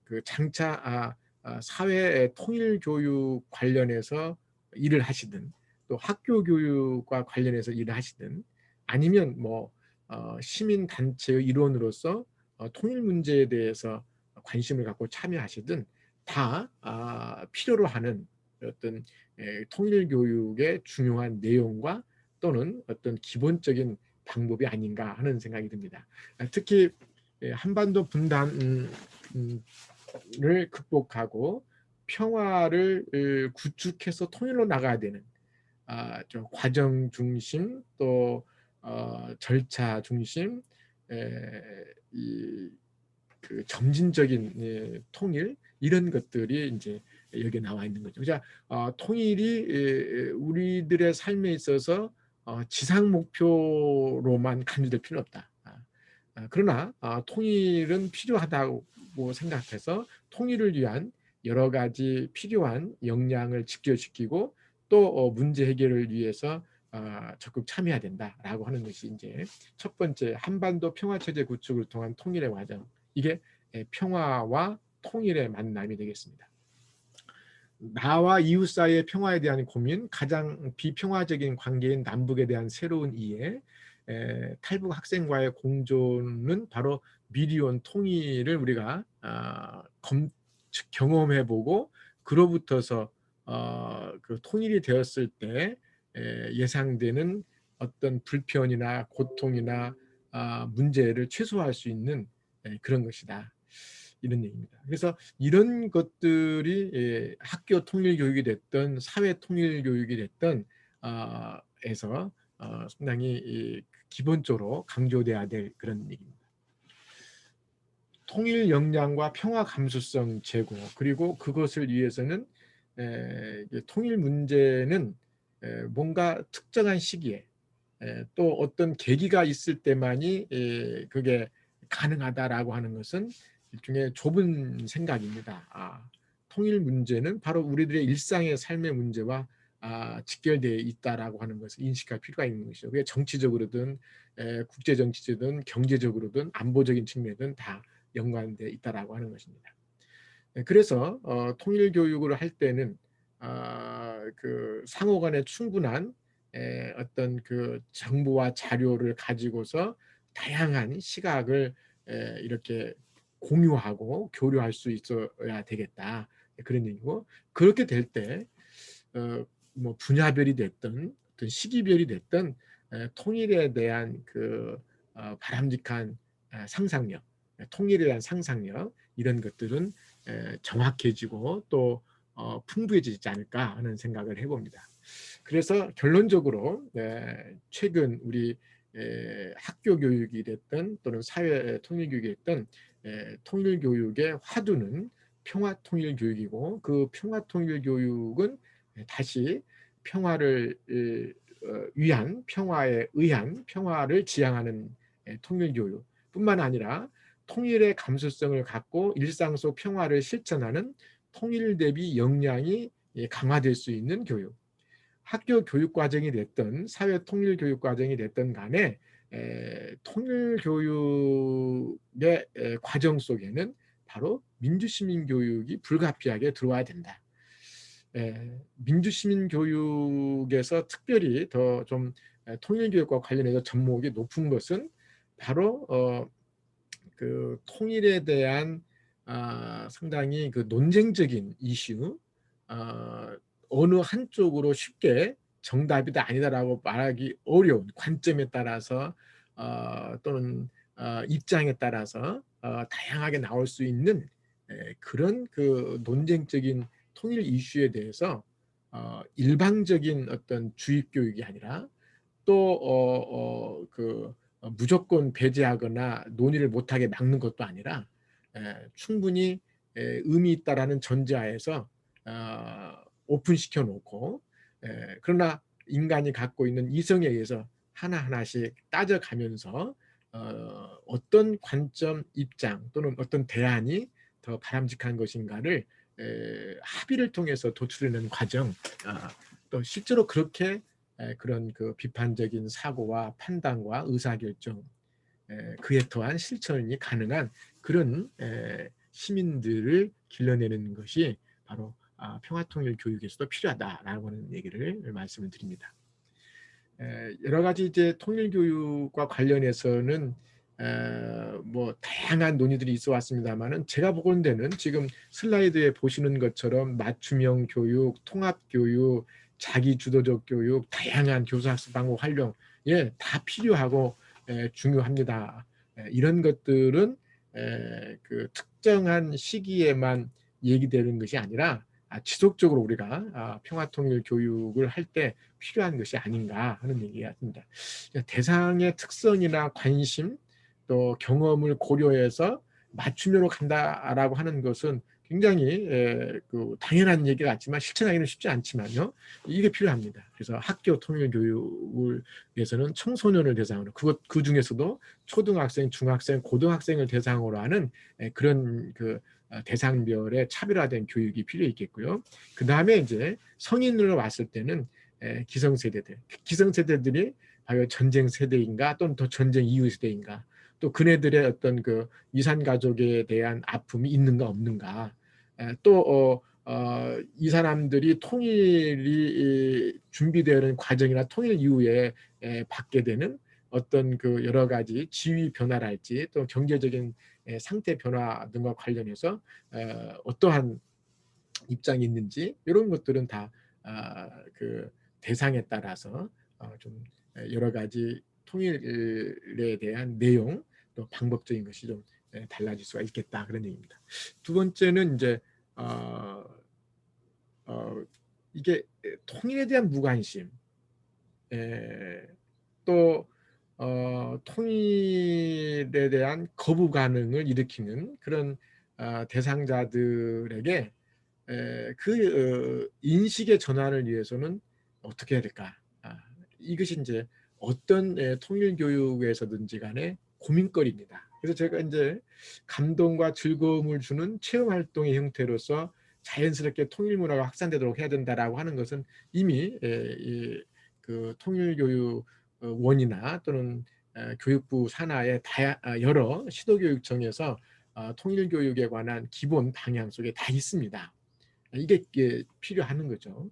그 장차 사회 통일 교육 관련해서 일을 하시든 또 학교 교육과 관련해서 일을 하시든 아니면 뭐 시민 단체의 일원으로서 통일 문제에 대해서 관심을 갖고 참여하시든 다 필요로 하는 어떤 통일 교육의 중요한 내용과 또는 어떤 기본적인 방법이 아닌가 하는 생각이 듭니다. 특히 한반도 분단을 극복하고 평화를 구축해서 통일로 나가야 되는 좀 과정 중심 또 절차 중심 그 점진적인 통일 이런 것들이 이제 여기 나와 있는 거죠. 자, 통일이 우리들의 삶에 있어서 지상 목표로만 간주될 필요는 없다. 그러나 통일은 필요하다고 생각해서 통일을 위한 여러 가지 필요한 역량을 직결시키고 또 문제 해결을 위해서 적극 참여해야 된다라고 하는 것이 이제 첫 번째 한반도 평화 체제 구축을 통한 통일의 과정 이게 평화와 통일의 만남이 되겠습니다. 나와 이웃 사이의 평화에 대한 고민, 가장 비평화적인 관계인 남북에 대한 새로운 이해, 탈북 학생과의 공존은 바로 미리 온 통일을 우리가 경험해보고 그로부터서 그 통일이 되었을 때 예상되는 어떤 불편이나 고통이나 문제를 최소화할 수 있는 그런 것이다. 이런 얘기입니다. 그래서 이런 것들이 학교 통일 교육이 됐던 사회 통일 교육이 됐던 에서 상당히 기본적으로 강조돼야 될 그런 얘기입니다. 통일 역량과 평화 감수성 제고 그리고 그것을 위해서는 통일 문제는 뭔가 특정한 시기에 또 어떤 계기가 있을 때만이 그게 가능하다라고 하는 것은 일종의 좁은 생각입니다. 통일 문제는 바로 우리들의 일상의 삶의 문제와 직결되어 있다라고 하는 것을 인식할 필요가 있는 것이죠. 그게 정치적으로든 국제 정치든 경제적으로든 안보적인 측면이든 다 연관되어 있다라고 하는 것입니다. 그래서 통일 교육을 할 때는 그 상호 간에 충분한 어떤 그 정보와 자료를 가지고서 다양한 시각을 이렇게 공유하고 교류할 수 있어야 되겠다. 그런 얘기고, 그렇게 될 때 뭐 분야별이 됐든 어떤 시기별이 됐든 통일에 대한 그 바람직한 상상력, 통일에 대한 상상력, 이런 것들은 정확해지고 또 풍부해지지 않을까 하는 생각을 해봅니다. 그래서 결론적으로 최근 우리 학교 교육이 됐든 또는 사회 통일 교육이 됐든 통일 교육의 화두는 평화 통일 교육이고, 그 평화 통일 교육은 다시 평화를 위한, 평화에 의한, 평화를 지향하는 통일 교육 뿐만 아니라 통일의 감수성을 갖고 일상 속 평화를 실천하는 통일 대비 역량이 강화될 수 있는 교육. 학교 교육 과정이 됐든 사회 통일 교육 과정이 됐든 간에 통일 교육의 과정 속에는 바로 민주시민 교육이 불가피하게 들어와야 된다. 민주시민 교육에서 특별히 더 좀 통일 교육과 관련해서 접목이 높은 것은 바로 그 통일에 대한 상당히 그 논쟁적인 이슈, 어느 한쪽으로 쉽게 정답이다 아니다라고 말하기 어려운 관점에 따라서 또는 입장에 따라서 다양하게 나올 수 있는 그런 그 논쟁적인 통일 이슈에 대해서 일방적인 어떤 주입 교육이 아니라 또 무조건 배제하거나 논의를 못하게 막는 것도 아니라 충분히 의미 있다라는 전제하에서 오픈시켜 놓고, 그러나 인간이 갖고 있는 이성에 의해서 하나하나씩 따져가면서 어떤 관점, 입장 또는 어떤 대안이 더 바람직한 것인가를 합의를 통해서 도출해내는 과정, 또 실제로 그렇게 그런 그 비판적인 사고와 판단과 의사결정, 그에 더한 실천이 가능한 그런 시민들을 길러내는 것이 바로 평화통일 교육에서도 필요하다라고 하는 얘기를 말씀을 드립니다. 여러 가지 이제 통일 교육과 관련해서는 뭐 다양한 논의들이 있어 왔습니다만은, 제가 보건대는 지금 슬라이드에 보시는 것처럼 맞춤형 교육, 통합 교육, 자기 주도적 교육, 다양한 교수학습 방법 활용, 다 필요하고 중요합니다. 이런 것들은 그 특정한 시기에만 얘기되는 것이 아니라 지속적으로 우리가 평화통일 교육을 할 때 필요한 것이 아닌가 하는 얘기 같습니다. 대상의 특성이나 관심 또 경험을 고려해서 맞춤형으로 간다라고 하는 것은 굉장히 그 당연한 얘기 같지만 실천하기는 쉽지 않지만요, 이게 필요합니다. 그래서 학교 통일 교육을 위해서는 청소년을 대상으로, 그 중에서도 초등학생, 중학생, 고등학생을 대상으로 하는 그런 그 대상별의 차별화된 교육이 필요 있겠고요. 그 다음에 이제 성인으로 왔을 때는 기성세대들이 과연 전쟁 세대인가 또는 더 전쟁 이후 세대인가, 또 그네들의 어떤 그 이산 가족에 대한 아픔이 있는가 없는가, 또 이 사람들이 통일이 준비되는 과정이나 통일 이후에 받게 되는 어떤 그 여러 가지 지위 변화랄지 또 경제적인 상태 변화 등과 관련해서 어떠한 입장이 있는지, 이런 것들은 다 그 대상에 따라서 좀 여러 가지 통일에 대한 내용 또 방법적인 것이 좀 달라질 수가 있겠다, 그런 얘기입니다. 두 번째는 이제 이게 통일에 대한 무관심, 또 통일에 대한 거부 반응을 일으키는 그런 대상자들에게 그 인식의 전환을 위해서는 어떻게 해야 될까? 이것이 이제 어떤 통일 교육에서든지 간에 고민거리입니다. 그래서 제가 이제 감동과 즐거움을 주는 체험 활동의 형태로서 자연스럽게 통일 문화가 확산되도록 해야 된다라고 하는 것은 이미 그 통일교육 원이나 또는 교육부 산하의 여러 시도교육청에서 통일교육에 관한 기본 방향 속에 다 있습니다. 이게 필요한 거죠.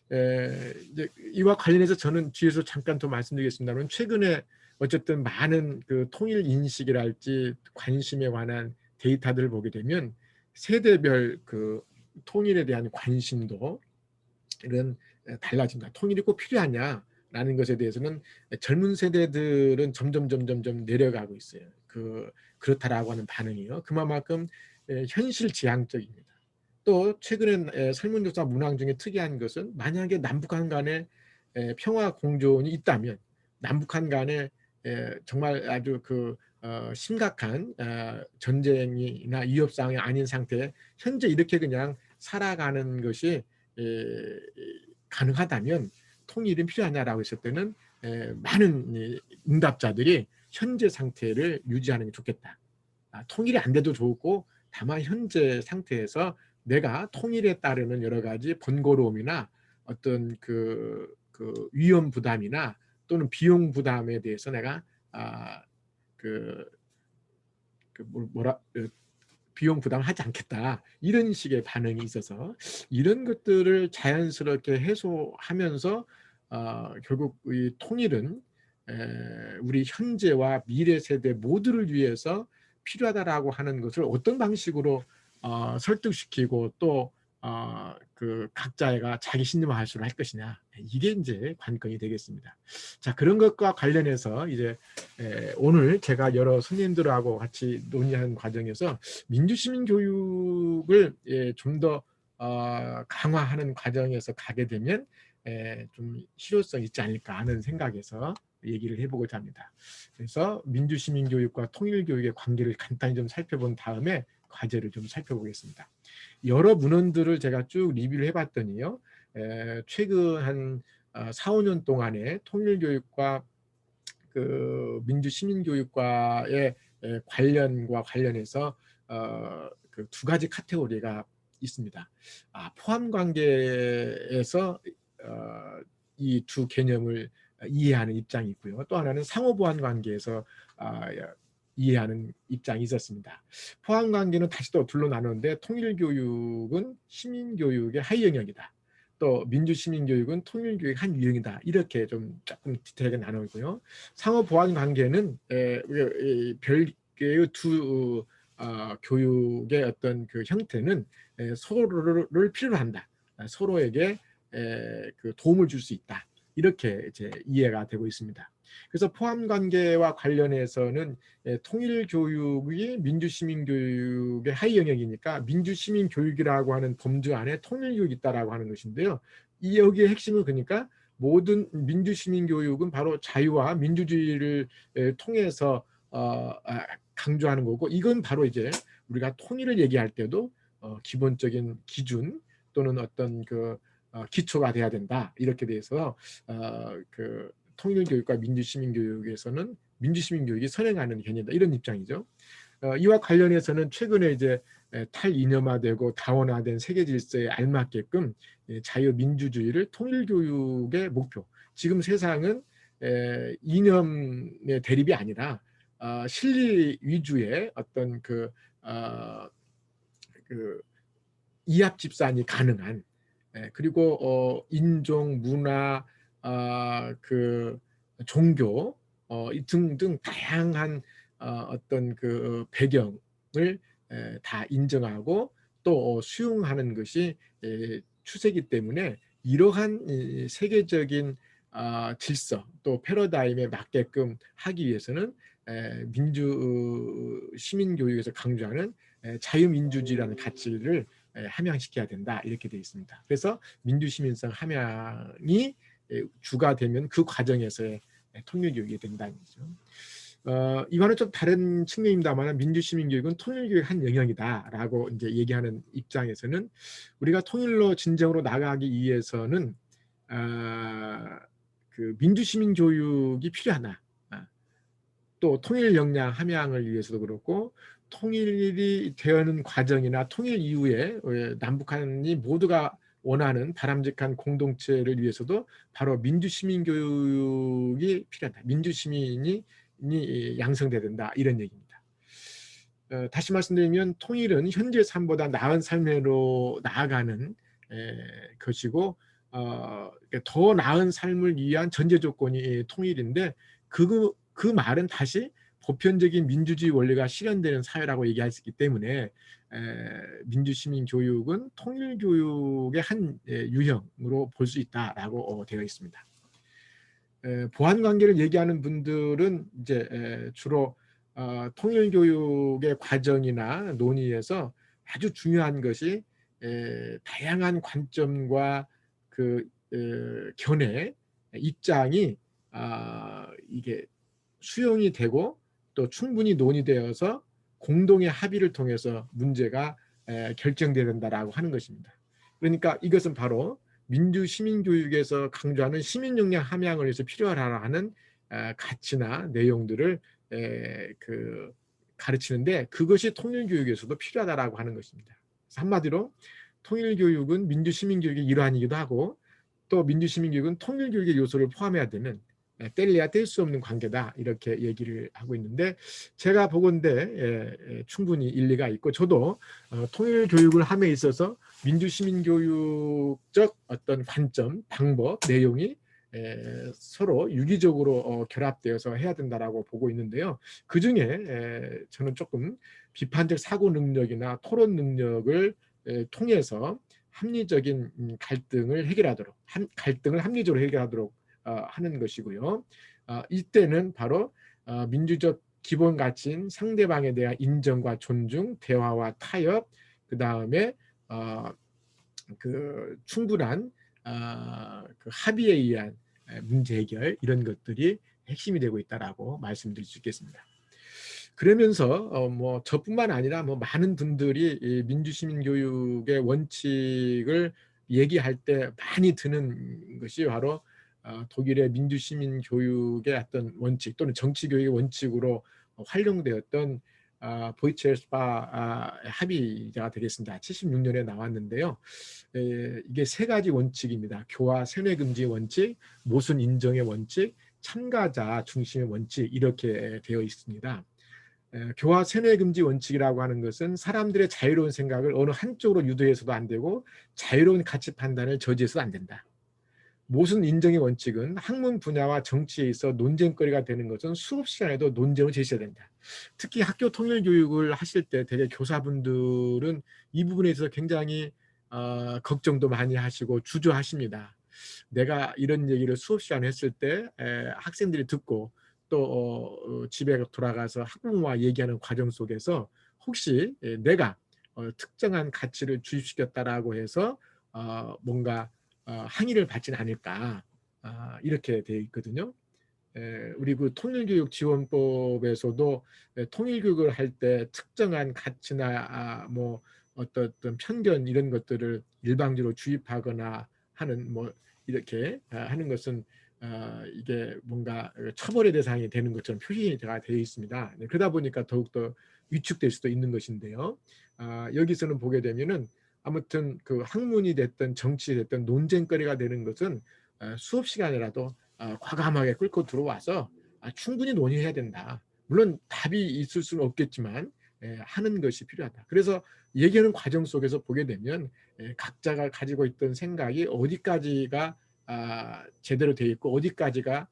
이제 이와 관련해서 저는 뒤에서 잠깐 더 말씀드리겠습니다만, 최근에 어쨌든 많은 그 통일 인식이랄지 관심에 관한 데이터들을 보게 되면 세대별 그 통일에 대한 관심도 이런 달라진다. 통일이 꼭 필요하냐라는 것에 대해서는 젊은 세대들은 점점 내려가고 있어요. 그렇다라고 하는 반응이요. 그만큼 현실 지향적입니다. 또 최근에 설문조사 문항 중에 특이한 것은, 만약에 남북한 간에 평화 공존이 있다면 남북한 간에 정말 아주 심각한 전쟁이나 위협 상황이 아닌 상태에 현재 이렇게 그냥 살아가는 것이 가능하다면 통일이 필요하냐라고 했을 때는 많은 응답자들이 현재 상태를 유지하는 게 좋겠다. 통일이 안 돼도 좋고, 다만 현재 상태에서 내가 통일에 따르는 여러 가지 번거로움이나 어떤 위험 부담이나 또는 비용 부담에 대해서 내가 비용 부담을 하지 않겠다, 이런 식의 반응이 있어서 이런 것들을 자연스럽게 해소하면서 결국 이 통일은 우리 현재와 미래 세대 모두를 위해서 필요하다라고 하는 것을 어떤 방식으로 설득시키고 또 각자가 자기 신념화 수를 할 것이냐, 이게 이제 관건이 되겠습니다. 자, 그런 것과 관련해서 이제 오늘 제가 여러 선생님들하고 같이 논의하는 과정에서 민주시민 교육을 좀 더 강화하는 과정에서 가게 되면 좀 실효성이 있지 않을까 하는 생각에서 얘기를 해보고자 합니다. 그래서 민주시민 교육과 통일 교육의 관계를 간단히 좀 살펴본 다음에 과제를 좀 살펴보겠습니다. 여러 문헌들을 제가 쭉 리뷰를 해봤더니요, 최근 한 4, 5년 동안에 통일교육과 민주시민교육과의 관련과 관련해서 두 가지 카테고리가 있습니다. 포함관계에서 이 두 개념을 이해하는 입장이 있고요. 또 하나는 상호보완 관계에서 이해하는 입장이 있었습니다. 포함관계는 다시 또 둘로 나누는데, 통일교육은 시민교육의 하위 영역이다, 또 민주시민교육은 통일교육 한 유형이다, 이렇게 좀 조금 디테일하게 나누고요. 상호보완 관계는 별개의 두 교육의 어떤 형태는 서로를 필요로 한다, 서로에게 도움을 줄 수 있다, 이렇게 이제 이해가 되고 있습니다. 그래서 포함관계와 관련해서는 통일교육이 민주시민교육의 하위 영역이니까 민주시민교육이라고 하는 범주 안에 통일교육이 있다라고 하는 것인데요. 여기의 핵심은 그러니까 모든 민주시민교육은 바로 자유와 민주주의를 통해서 강조하는 거고, 이건 바로 이제 우리가 통일을 얘기할 때도 기본적인 기준 또는 어떤 기초가 돼야 된다, 이렇게 돼서 통일교육과 민주시민교육에서는 민주시민교육이 선행하는 개념이다, 이런 입장이죠. 이와 관련해서는 최근에 이제 탈이념화되고 다원화된 세계 질서에 알맞게끔 자유민주주의를 통일교육의 목표, 지금 세상은 이념의 대립이 아니라 실리 위주의 어떤 이합 집산이 가능한, 그리고 인종, 문화, 종교 등등 다양한 어떤 배경을 다 인정하고 또 수용하는 것이 추세이기 때문에, 이러한 세계적인 질서 또 패러다임에 맞게끔 하기 위해서는 시민교육에서 강조하는 자유민주주의라는 가치를 함양시켜야 된다, 이렇게 되어 있습니다. 그래서 민주시민성 함양이 주가 되면 그 과정에서의 통일교육이 된다는 거죠. 이와는 좀 다른 측면입니다만, 민주시민교육은 통일교육 한 영역이다라고 이제 얘기하는 입장에서는, 우리가 통일로 진정으로 나가기 위해서는 민주시민교육이 필요하나, 또 통일 역량 함양을 위해서도 그렇고, 통일이 되는 과정이나 통일 이후에 남북한이 모두가 원하는 바람직한 공동체를 위해서도 바로 민주시민교육이 필요하다. 민주시민이 양성돼야 된다. 이런 얘기입니다. 다시 말씀드리면 통일은 현재 삶보다 나은 삶으로 나아가는 것이고 더 나은 삶을 위한 전제 조건이 통일인데 그 말은 다시 보편적인 민주주의 원리가 실현되는 사회라고 얘기할 수 있기 때문에 민주시민교육은 통일교육의 한 유형으로 볼 수 있다라고 되어 있습니다. 보안관계를 얘기하는 분들은 이제 주로 통일교육의 과정이나 논의에서 아주 중요한 것이 다양한 관점과 그 견해, 입장이 이게 수용이 되고 또 충분히 논의되어서 공동의 합의를 통해서 문제가 결정돼야 된다라고 하는 것입니다. 그러니까 이것은 바로 민주시민교육에서 강조하는 시민역량 함양을 위해서 필요하다 하는 가치나 내용들을 가르치는데 그것이 통일교육에서도 필요하다라고 하는 것입니다. 한마디로 통일교육은 민주시민교육의 일환이기도 하고 또 민주시민교육은 통일교육의 요소를 포함해야 되는 뗄래야 뗄 수 없는 관계다 이렇게 얘기를 하고 있는데 제가 보건대 충분히 일리가 있고 저도 통일교육을 함에 있어서 민주시민교육적 어떤 관점, 방법, 내용이 서로 유기적으로 결합되어서 해야 된다라고 보고 있는데요. 그중에 저는 조금 비판적 사고 능력이나 토론 능력을 통해서 합리적인 갈등을 해결하도록 갈등을 합리적으로 해결하도록 하는 것이고요. 이때는 바로 민주적 기본 가치인 상대방에 대한 인정과 존중, 대화와 타협, 그 다음에 그 충분한 그 합의에 의한 문제 해결 이런 것들이 핵심이 되고 있다라고 말씀드릴 수 있겠습니다. 그러면서 뭐 저뿐만 아니라 뭐 많은 분들이 이 민주시민교육의 원칙을 얘기할 때 많이 드는 것이 바로 독일의 민주시민교육의 어떤 원칙 또는 정치교육의 원칙으로 활용되었던 보이첼스바 합의가 되겠습니다. 76년에 나왔는데요. 이게 세 가지 원칙입니다. 교화 세뇌금지 원칙, 모순 인정의 원칙, 참가자 중심의 원칙 이렇게 되어 있습니다. 교화 세뇌금지 원칙이라고 하는 것은 사람들의 자유로운 생각을 어느 한쪽으로 유도해서도 안 되고 자유로운 가치 판단을 저지해서도 안 된다. 모순 인정의 원칙은 학문 분야와 정치에 있어 논쟁거리가 되는 것은 수업 시간에도 논쟁을 제시해야 된다. 특히 학교 통일 교육을 하실 때 대개 교사분들은 이 부분에 있어서 굉장히 걱정도 많이 하시고 주저하십니다. 내가 이런 얘기를 수업 시간에 했을 때 학생들이 듣고 또 집에 돌아가서 학부모와 얘기하는 과정 속에서 혹시 내가 특정한 가치를 주입시켰다라고 해서 뭔가 항의를 받지는 않을까 이렇게 되어 있거든요. 우리 그 통일교육지원법에서도 통일교육을 할 때 특정한 가치나 뭐 어떤 편견 이런 것들을 일방적으로 주입하거나 하는 뭐 이렇게 하는 것은 이게 뭔가 처벌의 대상이 되는 것처럼 표시가 되어 있습니다. 그러다 보니까 더욱더 위축될 수도 있는 것인데요. 여기서는 보게 되면은 아무튼 그 학문이 됐든 정치 됐든 논쟁거리가 되는 것은 수업 시간이라도 과감하게 끌고 들어와서 충분히 논의해야 된다. 물론 답이 있을 수는 없겠지만 하는 것이 필요하다. 그래서 얘기하는 과정 속에서 보게 되면 각자가 가지고 있던 생각이 어디까지가 제대로 되어 있고 어디까지가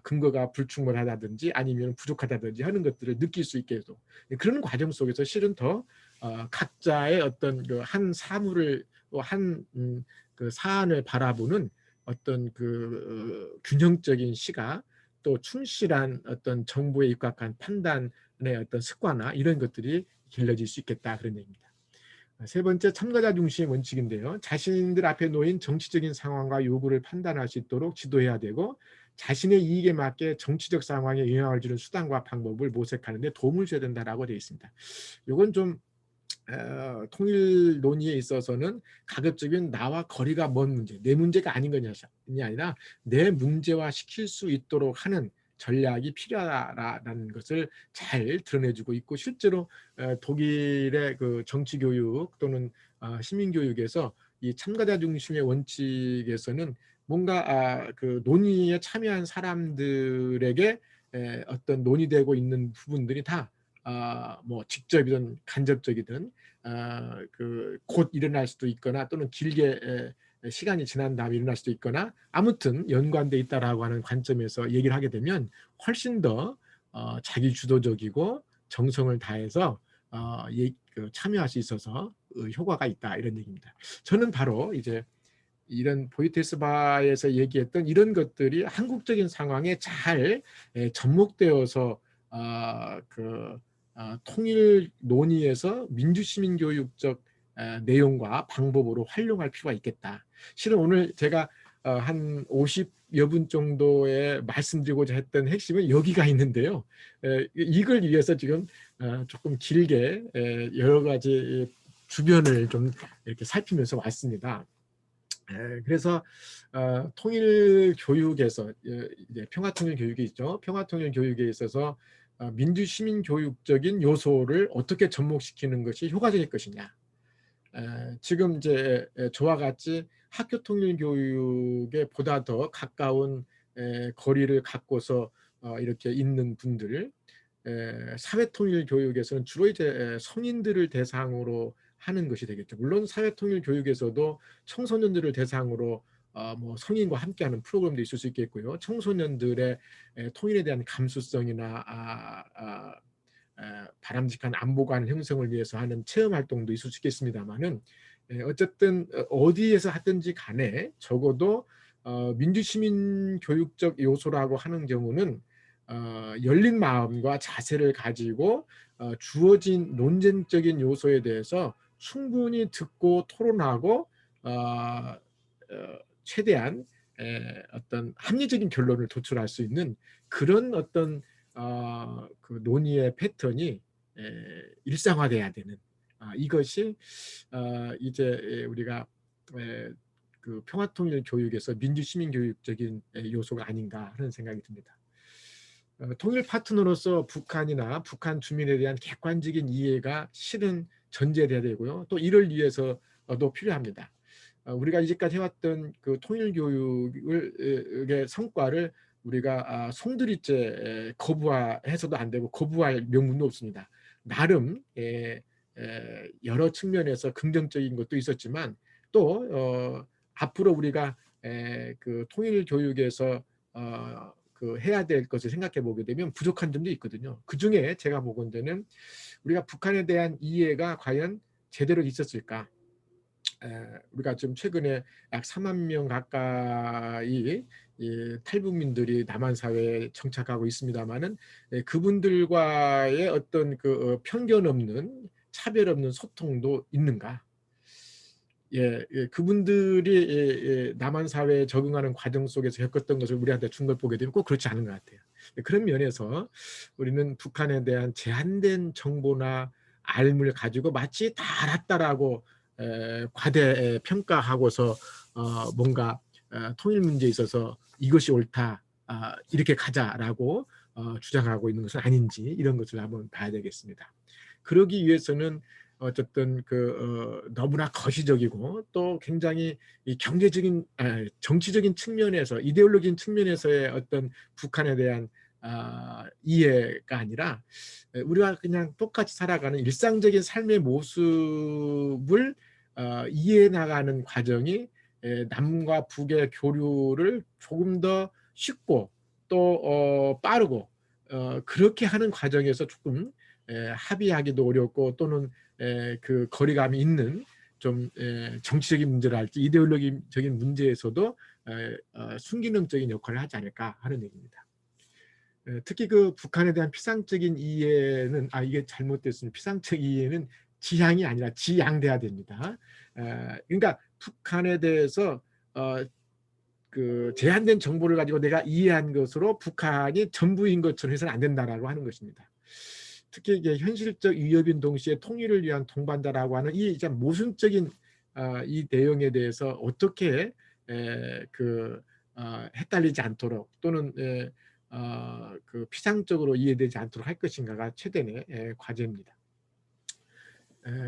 근거가 불충분하다든지 아니면 부족하다든지 하는 것들을 느낄 수 있게 해서 그런 과정 속에서 실은 더 각자의 어떤 그 한 사물을 한 그 사안을 바라보는 어떤 그 균형적인 시각 또 충실한 어떤 정보에 입각한 판단의 어떤 습관화 이런 것들이 길러질 수 있겠다 그런 얘기입니다. 세 번째 참가자 중심의 원칙인데요. 자신들 앞에 놓인 정치적인 상황과 요구를 판단할 수 있도록 지도해야 되고 자신의 이익에 맞게 정치적 상황에 영향을 주는 수단과 방법을 모색하는 데 도움을 줘야 된다라고 되어 있습니다. 이건 좀 통일 논의에 있어서는 가급적이면 나와 거리가 먼 문제, 내 문제가 아닌 것이 아니라 내 문제화 시킬 수 있도록 하는 전략이 필요하다라는 것을 잘 드러내주고 있고, 실제로 독일의 그 정치 교육 또는 시민 교육에서 이 참가자 중심의 원칙에서는 뭔가 그 논의에 참여한 사람들에게 어떤 논의되고 있는 부분들이 다 뭐 직접이든 간접적이든 그 곧 일어날 수도 있거나 또는 길게 시간이 지난 다음에 일어날 수도 있거나 아무튼 연관돼 있다라고 하는 관점에서 얘기를 하게 되면 훨씬 더 자기 주도적이고 정성을 다해서 참여할 수 있어서 효과가 있다, 이런 얘기입니다. 저는 바로 이제 이런 보이테스바에서 얘기했던 이런 것들이 한국적인 상황에 잘 접목되어서 통일 논의에서 민주시민교육적 내용과 방법으로 활용할 필요가 있겠다. 실은 오늘 제가 한 50여 분 정도에 말씀드리고자 했던 핵심은 여기가 있는데요. 이걸 위해서 지금 조금 길게 여러 가지 주변을 좀 이렇게 살피면서 왔습니다. 그래서 통일 교육에서 이제 평화통일 교육이 있죠. 평화통일 교육에 있어서 민주시민 교육적인 요소를 어떻게 접목시키는 것이 효과적일 것이냐. 지금 이제 저와 같이 학교 통일 교육에 보다 더 가까운 거리를 갖고서 이렇게 있는 분들, 사회 통일 교육에서는 주로 이제 성인들을 대상으로 하는 것이 되겠죠. 물론 사회 통일 교육에서도 청소년들을 대상으로 뭐 성인과 함께하는 프로그램도 있을 수 있겠고요. 청소년들의 통일에 대한 감수성이나 바람직한 안보관 형성을 위해서 하는 체험 활동도 있을 수 있겠습니다만은, 어쨌든 어디에서 하든지 간에 적어도 민주시민 교육적 요소라고 하는 경우는 열린 마음과 자세를 가지고 주어진 논쟁적인 요소에 대해서 충분히 듣고 토론하고 최대한 어떤 합리적인 결론을 도출할 수 있는 그런 어떤 그 논의의 패턴이 일상화돼야 되는, 이것이 이제 우리가 그 평화통일 교육에서 민주시민 교육적인 요소가 아닌가 하는 생각이 듭니다. 통일 파트너로서 북한이나 북한 주민에 대한 객관적인 이해가 실은 전제돼야 되고요. 또 이를 위해서도 필요합니다. 우리가 이제까지 해왔던 그 통일 교육의 성과를 우리가 송두리째 거부해서도 안 되고 거부할 명분도 없습니다. 나름 여러 측면에서 긍정적인 것도 있었지만 또 앞으로 우리가 그 통일 교육에서 그 해야 될 것을 생각해 보게 되면 부족한 점도 있거든요. 그 중에 제가 보건대는 우리가 북한에 대한 이해가 과연 제대로 있었을까? 우리가 좀 최근에 약 4만 명 가까이 탈북민들이 남한 사회에 정착하고 있습니다만은 그분들과의 어떤 그 편견 없는 차별 없는 소통도 있는가? 그분들이 남한 사회에 적응하는 과정 속에서 겪었던 것을 우리한테 준 걸 보게 되면 꼭 그렇지 않은 것 같아요. 그런 면에서 우리는 북한에 대한 제한된 정보나 알을 가지고 마치 다 알았다라고 과대 평가하고서 뭔가 통일 문제에 있어서 이것이 옳다, 이렇게 가자라고 주장하고 있는 것은 아닌지, 이런 것을 한번 봐야 되겠습니다. 그러기 위해서는 어쨌든 너무나 거시적이고 또 굉장히 이 경제적인 정치적인 측면에서 이데올로기인 측면에서의 어떤 북한에 대한 이해가 아니라 우리가 그냥 똑같이 살아가는 일상적인 삶의 모습을 이해해 나가는 과정이 남과 북의 교류를 조금 더 쉽고 또 빠르고 그렇게 하는 과정에서 조금 합의하기도 어렵고 또는 그 거리감이 있는 좀 정치적인 문제랄지 이데올로기적인 문제에서도 순기능적인 역할을 하지 않을까 하는 얘기입니다. 특히 그 북한에 대한 피상적인 이해는 이게 잘못됐습니다. 피상적 이해는 지향이 아니라 지양돼야 됩니다. 그러니까 북한에 대해서 그 제한된 정보를 가지고 내가 이해한 것으로 북한이 전부인 것처럼 해서는 안 된다라고 하는 것입니다. 특히 이게 현실적 위협인 동시에 통일을 위한 동반자라고 하는 이 모순적인 이 내용에 대해서 어떻게 헷갈리지 않도록 또는 그 피상적으로 이해되지 않도록 할 것인가가 최대의 과제입니다.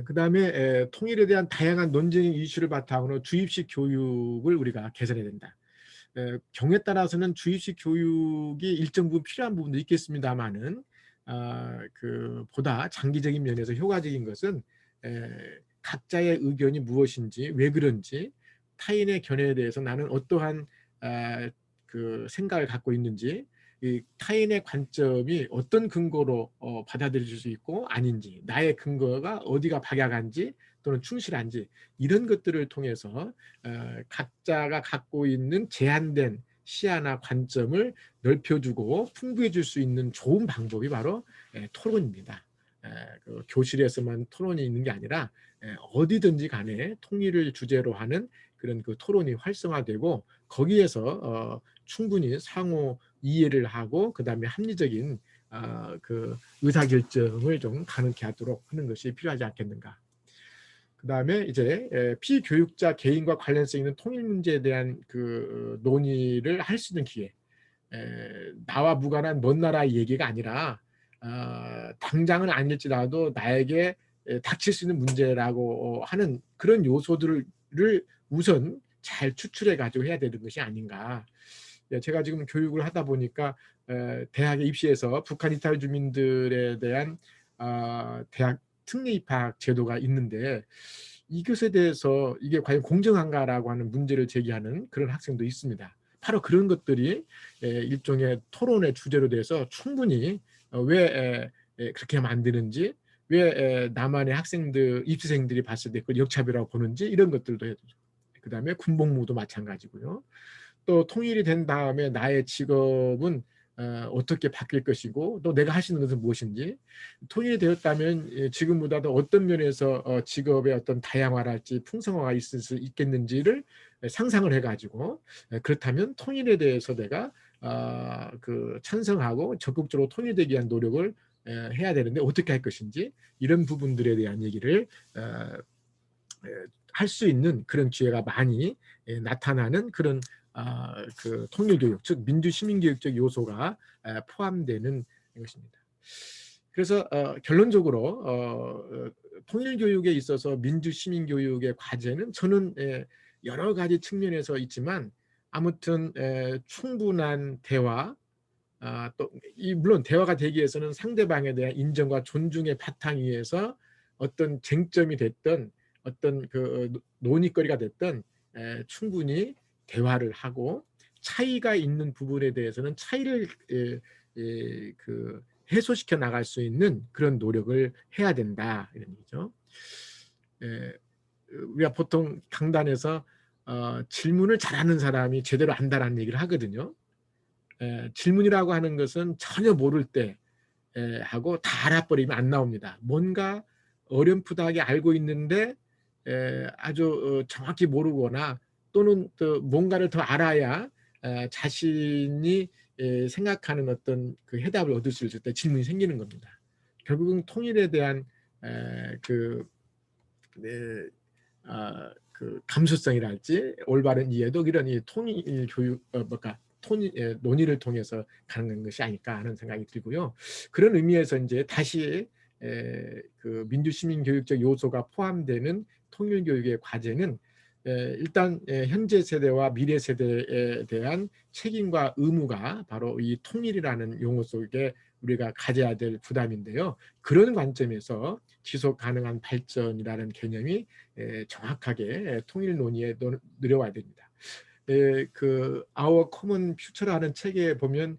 그다음에 통일에 대한 다양한 논쟁의 이슈를 바탕으로 주입식 교육을 우리가 개선해야 된다. 경우에 따라서는 주입식 교육이 일정 부분 필요한 부분도 있겠습니다만은 그 보다 장기적인 면에서 효과적인 것은 각자의 의견이 무엇인지, 왜 그런지, 타인의 견해에 대해서 나는 어떠한 그 생각을 갖고 있는지, 이 타인의 관점이 어떤 근거로 받아들일 수 있고 아닌지, 나의 근거가 어디가 박약한지 또는 충실한지, 이런 것들을 통해서 각자가 갖고 있는 제한된 시야나 관점을 넓혀주고 풍부해줄 수 있는 좋은 방법이 바로 토론입니다. 그 교실에서만 토론이 있는 게 아니라 어디든지 간에 통일을 주제로 하는 그런 그 토론이 활성화되고, 거기에서 충분히 상호 이해를 하고 그다음에 합리적인 그 의사결정을 좀 가능케 하도록 하는 것이 필요하지 않겠는가. 그다음에 이제 피교육자 개인과 관련성 있는 통일 문제에 대한 그 논의를 할 수 있는 기회. 나와 무관한 먼 나라의 얘기가 아니라 당장은 아닐지라도 나에게 닥칠 수 있는 문제라고 하는 그런 요소들을 우선 잘 추출해 가지고 해야 되는 것이 아닌가. 제가 지금 교육을 하다 보니까 대학에 입시해서 북한 이탈 주민들에 대한 대학 특례 입학 제도가 있는데, 이것에 대해서 이게 과연 공정한가라고 하는 문제를 제기하는 그런 학생도 있습니다. 바로 그런 것들이 일종의 토론의 주제로 돼서 충분히 왜 그렇게 만드는지, 왜 남한의 학생들, 입시생들이 봤을 때 그걸 역차별이라고 보는지, 이런 것들도 해야 되죠. 그다음에 군복무도 마찬가지고요. 또 통일이 된 다음에 나의 직업은 어떻게 바뀔 것이고 또 내가 할 수 있는 것은 무엇인지, 통일이 되었다면 지금보다도 어떤 면에서 직업의 어떤 다양화랄지 풍성화가 있을 수 있겠는지를 상상을 해가지고, 그렇다면 통일에 대해서 내가 그 찬성하고 적극적으로 통일되기 위한 노력을 해야 되는데 어떻게 할 것인지, 이런 부분들에 대한 얘기를 할 수 있는 그런 기회가 많이 나타나는 그런 그 통일교육, 즉 민주시민교육적 요소가 포함되는 것입니다. 그래서 결론적으로 통일교육에 있어서 민주시민교육의 과제는 저는 여러 가지 측면에서 있지만, 아무튼 충분한 대화, 또 물론 대화가 되기 위해서는 상대방에 대한 인정과 존중의 바탕 위에서 어떤 쟁점이 됐든 어떤 그 논의거리가 됐든 충분히 대화를 하고, 차이가 있는 부분에 대해서는 차이를 그 해소시켜 나갈 수 있는 그런 노력을 해야 된다, 이런 얘기죠. 우리가 보통 강단에서 질문을 잘하는 사람이 제대로 안다라는 얘기를 하거든요. 질문이라고 하는 것은 전혀 모를 때 하고 다 알아버리면 안 나옵니다. 뭔가 어렴풋하게 알고 있는데 아주 정확히 모르거나, 또는 또 뭔가를 더 알아야 자신이 생각하는 어떤 그 해답을 얻을 수 있을 때 질문이 생기는 겁니다. 결국은 통일에 대한 그 그 감수성이랄지 올바른 이해도 이런 이 통일 교육 논의를 통해서 가능한 것이 아닐까 하는 생각이 들고요. 그런 의미에서 이제 다시 그 민주시민교육적 요소가 포함되는 통일교육의 과제는 일단 현재 세대와 미래 세대에 대한 책임과 의무가 바로 이 통일이라는 용어 속에 우리가 가져야 될 부담인데요. 그런 관점에서 지속 가능한 발전이라는 개념이 정확하게 통일 논의에 들어와야 됩니다. 그 Our Common Future라는 책에 보면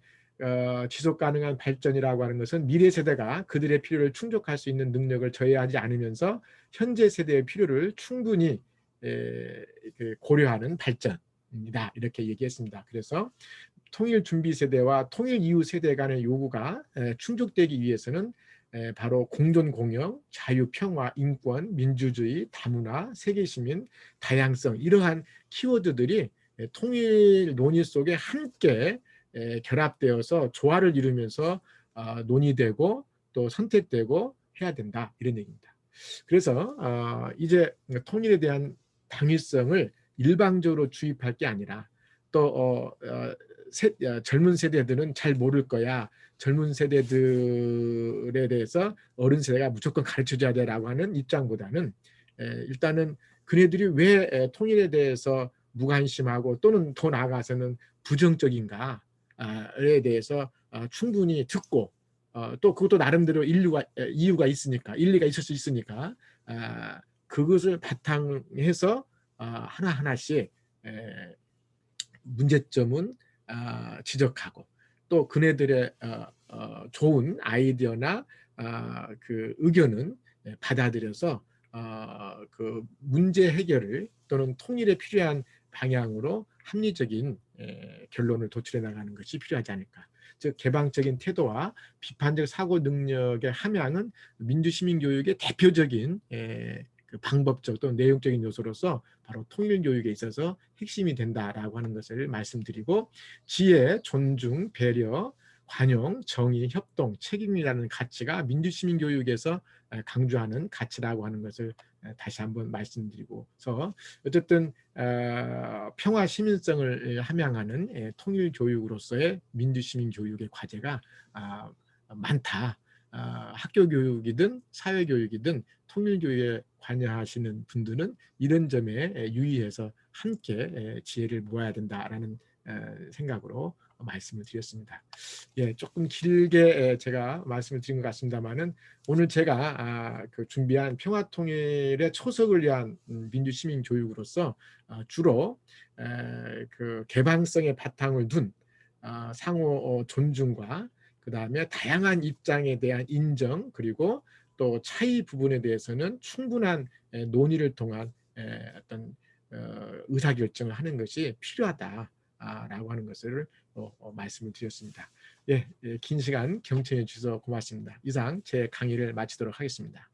지속 가능한 발전이라고 하는 것은 미래 세대가 그들의 필요를 충족할 수 있는 능력을 저해하지 않으면서 현재 세대의 필요를 충분히 고려하는 발전입니다, 이렇게 얘기했습니다. 그래서 통일 준비 세대와 통일 이후 세대 간의 요구가 충족되기 위해서는 바로 공존 공영, 자유, 평화, 인권, 민주주의, 다문화, 세계시민, 다양성, 이러한 키워드들이 통일 논의 속에 함께 결합되어서 조화를 이루면서 논의되고 또 선택되고 해야 된다, 이런 얘기입니다. 그래서 이제 통일에 대한 당위성을 일방적으로 주입할 게 아니라, 또 젊은 세대들은 잘 모를 거야. 젊은 세대들에 대해서 어른 세대가 무조건 가르쳐줘야 돼라고 하는 입장보다는 일단은 그네들이 왜 통일에 대해서 무관심하고 또는 더 나아가서는 부정적인가에 대해서 충분히 듣고 또 그것도 나름대로 이유가 있으니까 일리가 있을 수 있으니까 그것을 바탕해서 하나하나씩 문제점은 지적하고 또 그네들의 좋은 아이디어나 그 의견은 받아들여서 그 문제 해결을 또는 통일에 필요한 방향으로 합리적인 결론을 도출해 나가는 것이 필요하지 않을까. 즉 개방적인 태도와 비판적 사고 능력의 함양은 민주시민교육의 대표적인 그 방법적 또는 내용적인 요소로서 바로 통일교육에 있어서 핵심이 된다라고 하는 것을 말씀드리고 지혜, 존중, 배려, 관용, 정의, 협동, 책임이라는 가치가 민주시민교육에서 강조하는 가치라고 하는 것을 다시 한번 말씀드리고서 어쨌든 평화 시민성을 함양하는 통일교육으로서의 민주시민교육의 과제가 많다. 학교 교육이든 사회 교육이든 통일교육에 관여하시는 분들은 이런 점에 유의해서 함께 지혜를 모아야 된다라는 생각으로 말씀을 드렸습니다. 예, 조금 길게 제가 말씀을 드린 것 같습니다만은 오늘 제가 그 준비한 평화통일의 초석을 위한 민주시민교육으로서 주로 그 개방성의 바탕을 둔 상호 존중과 그 다음에 다양한 입장에 대한 인정 그리고 또 차이 부분에 대해서는 충분한 논의를 통한 어떤 의사결정을 하는 것이 필요하다라고 하는 것을 말씀을 드렸습니다. 예, 긴 시간 경청해 주셔서 고맙습니다. 이상 제 강의를 마치도록 하겠습니다.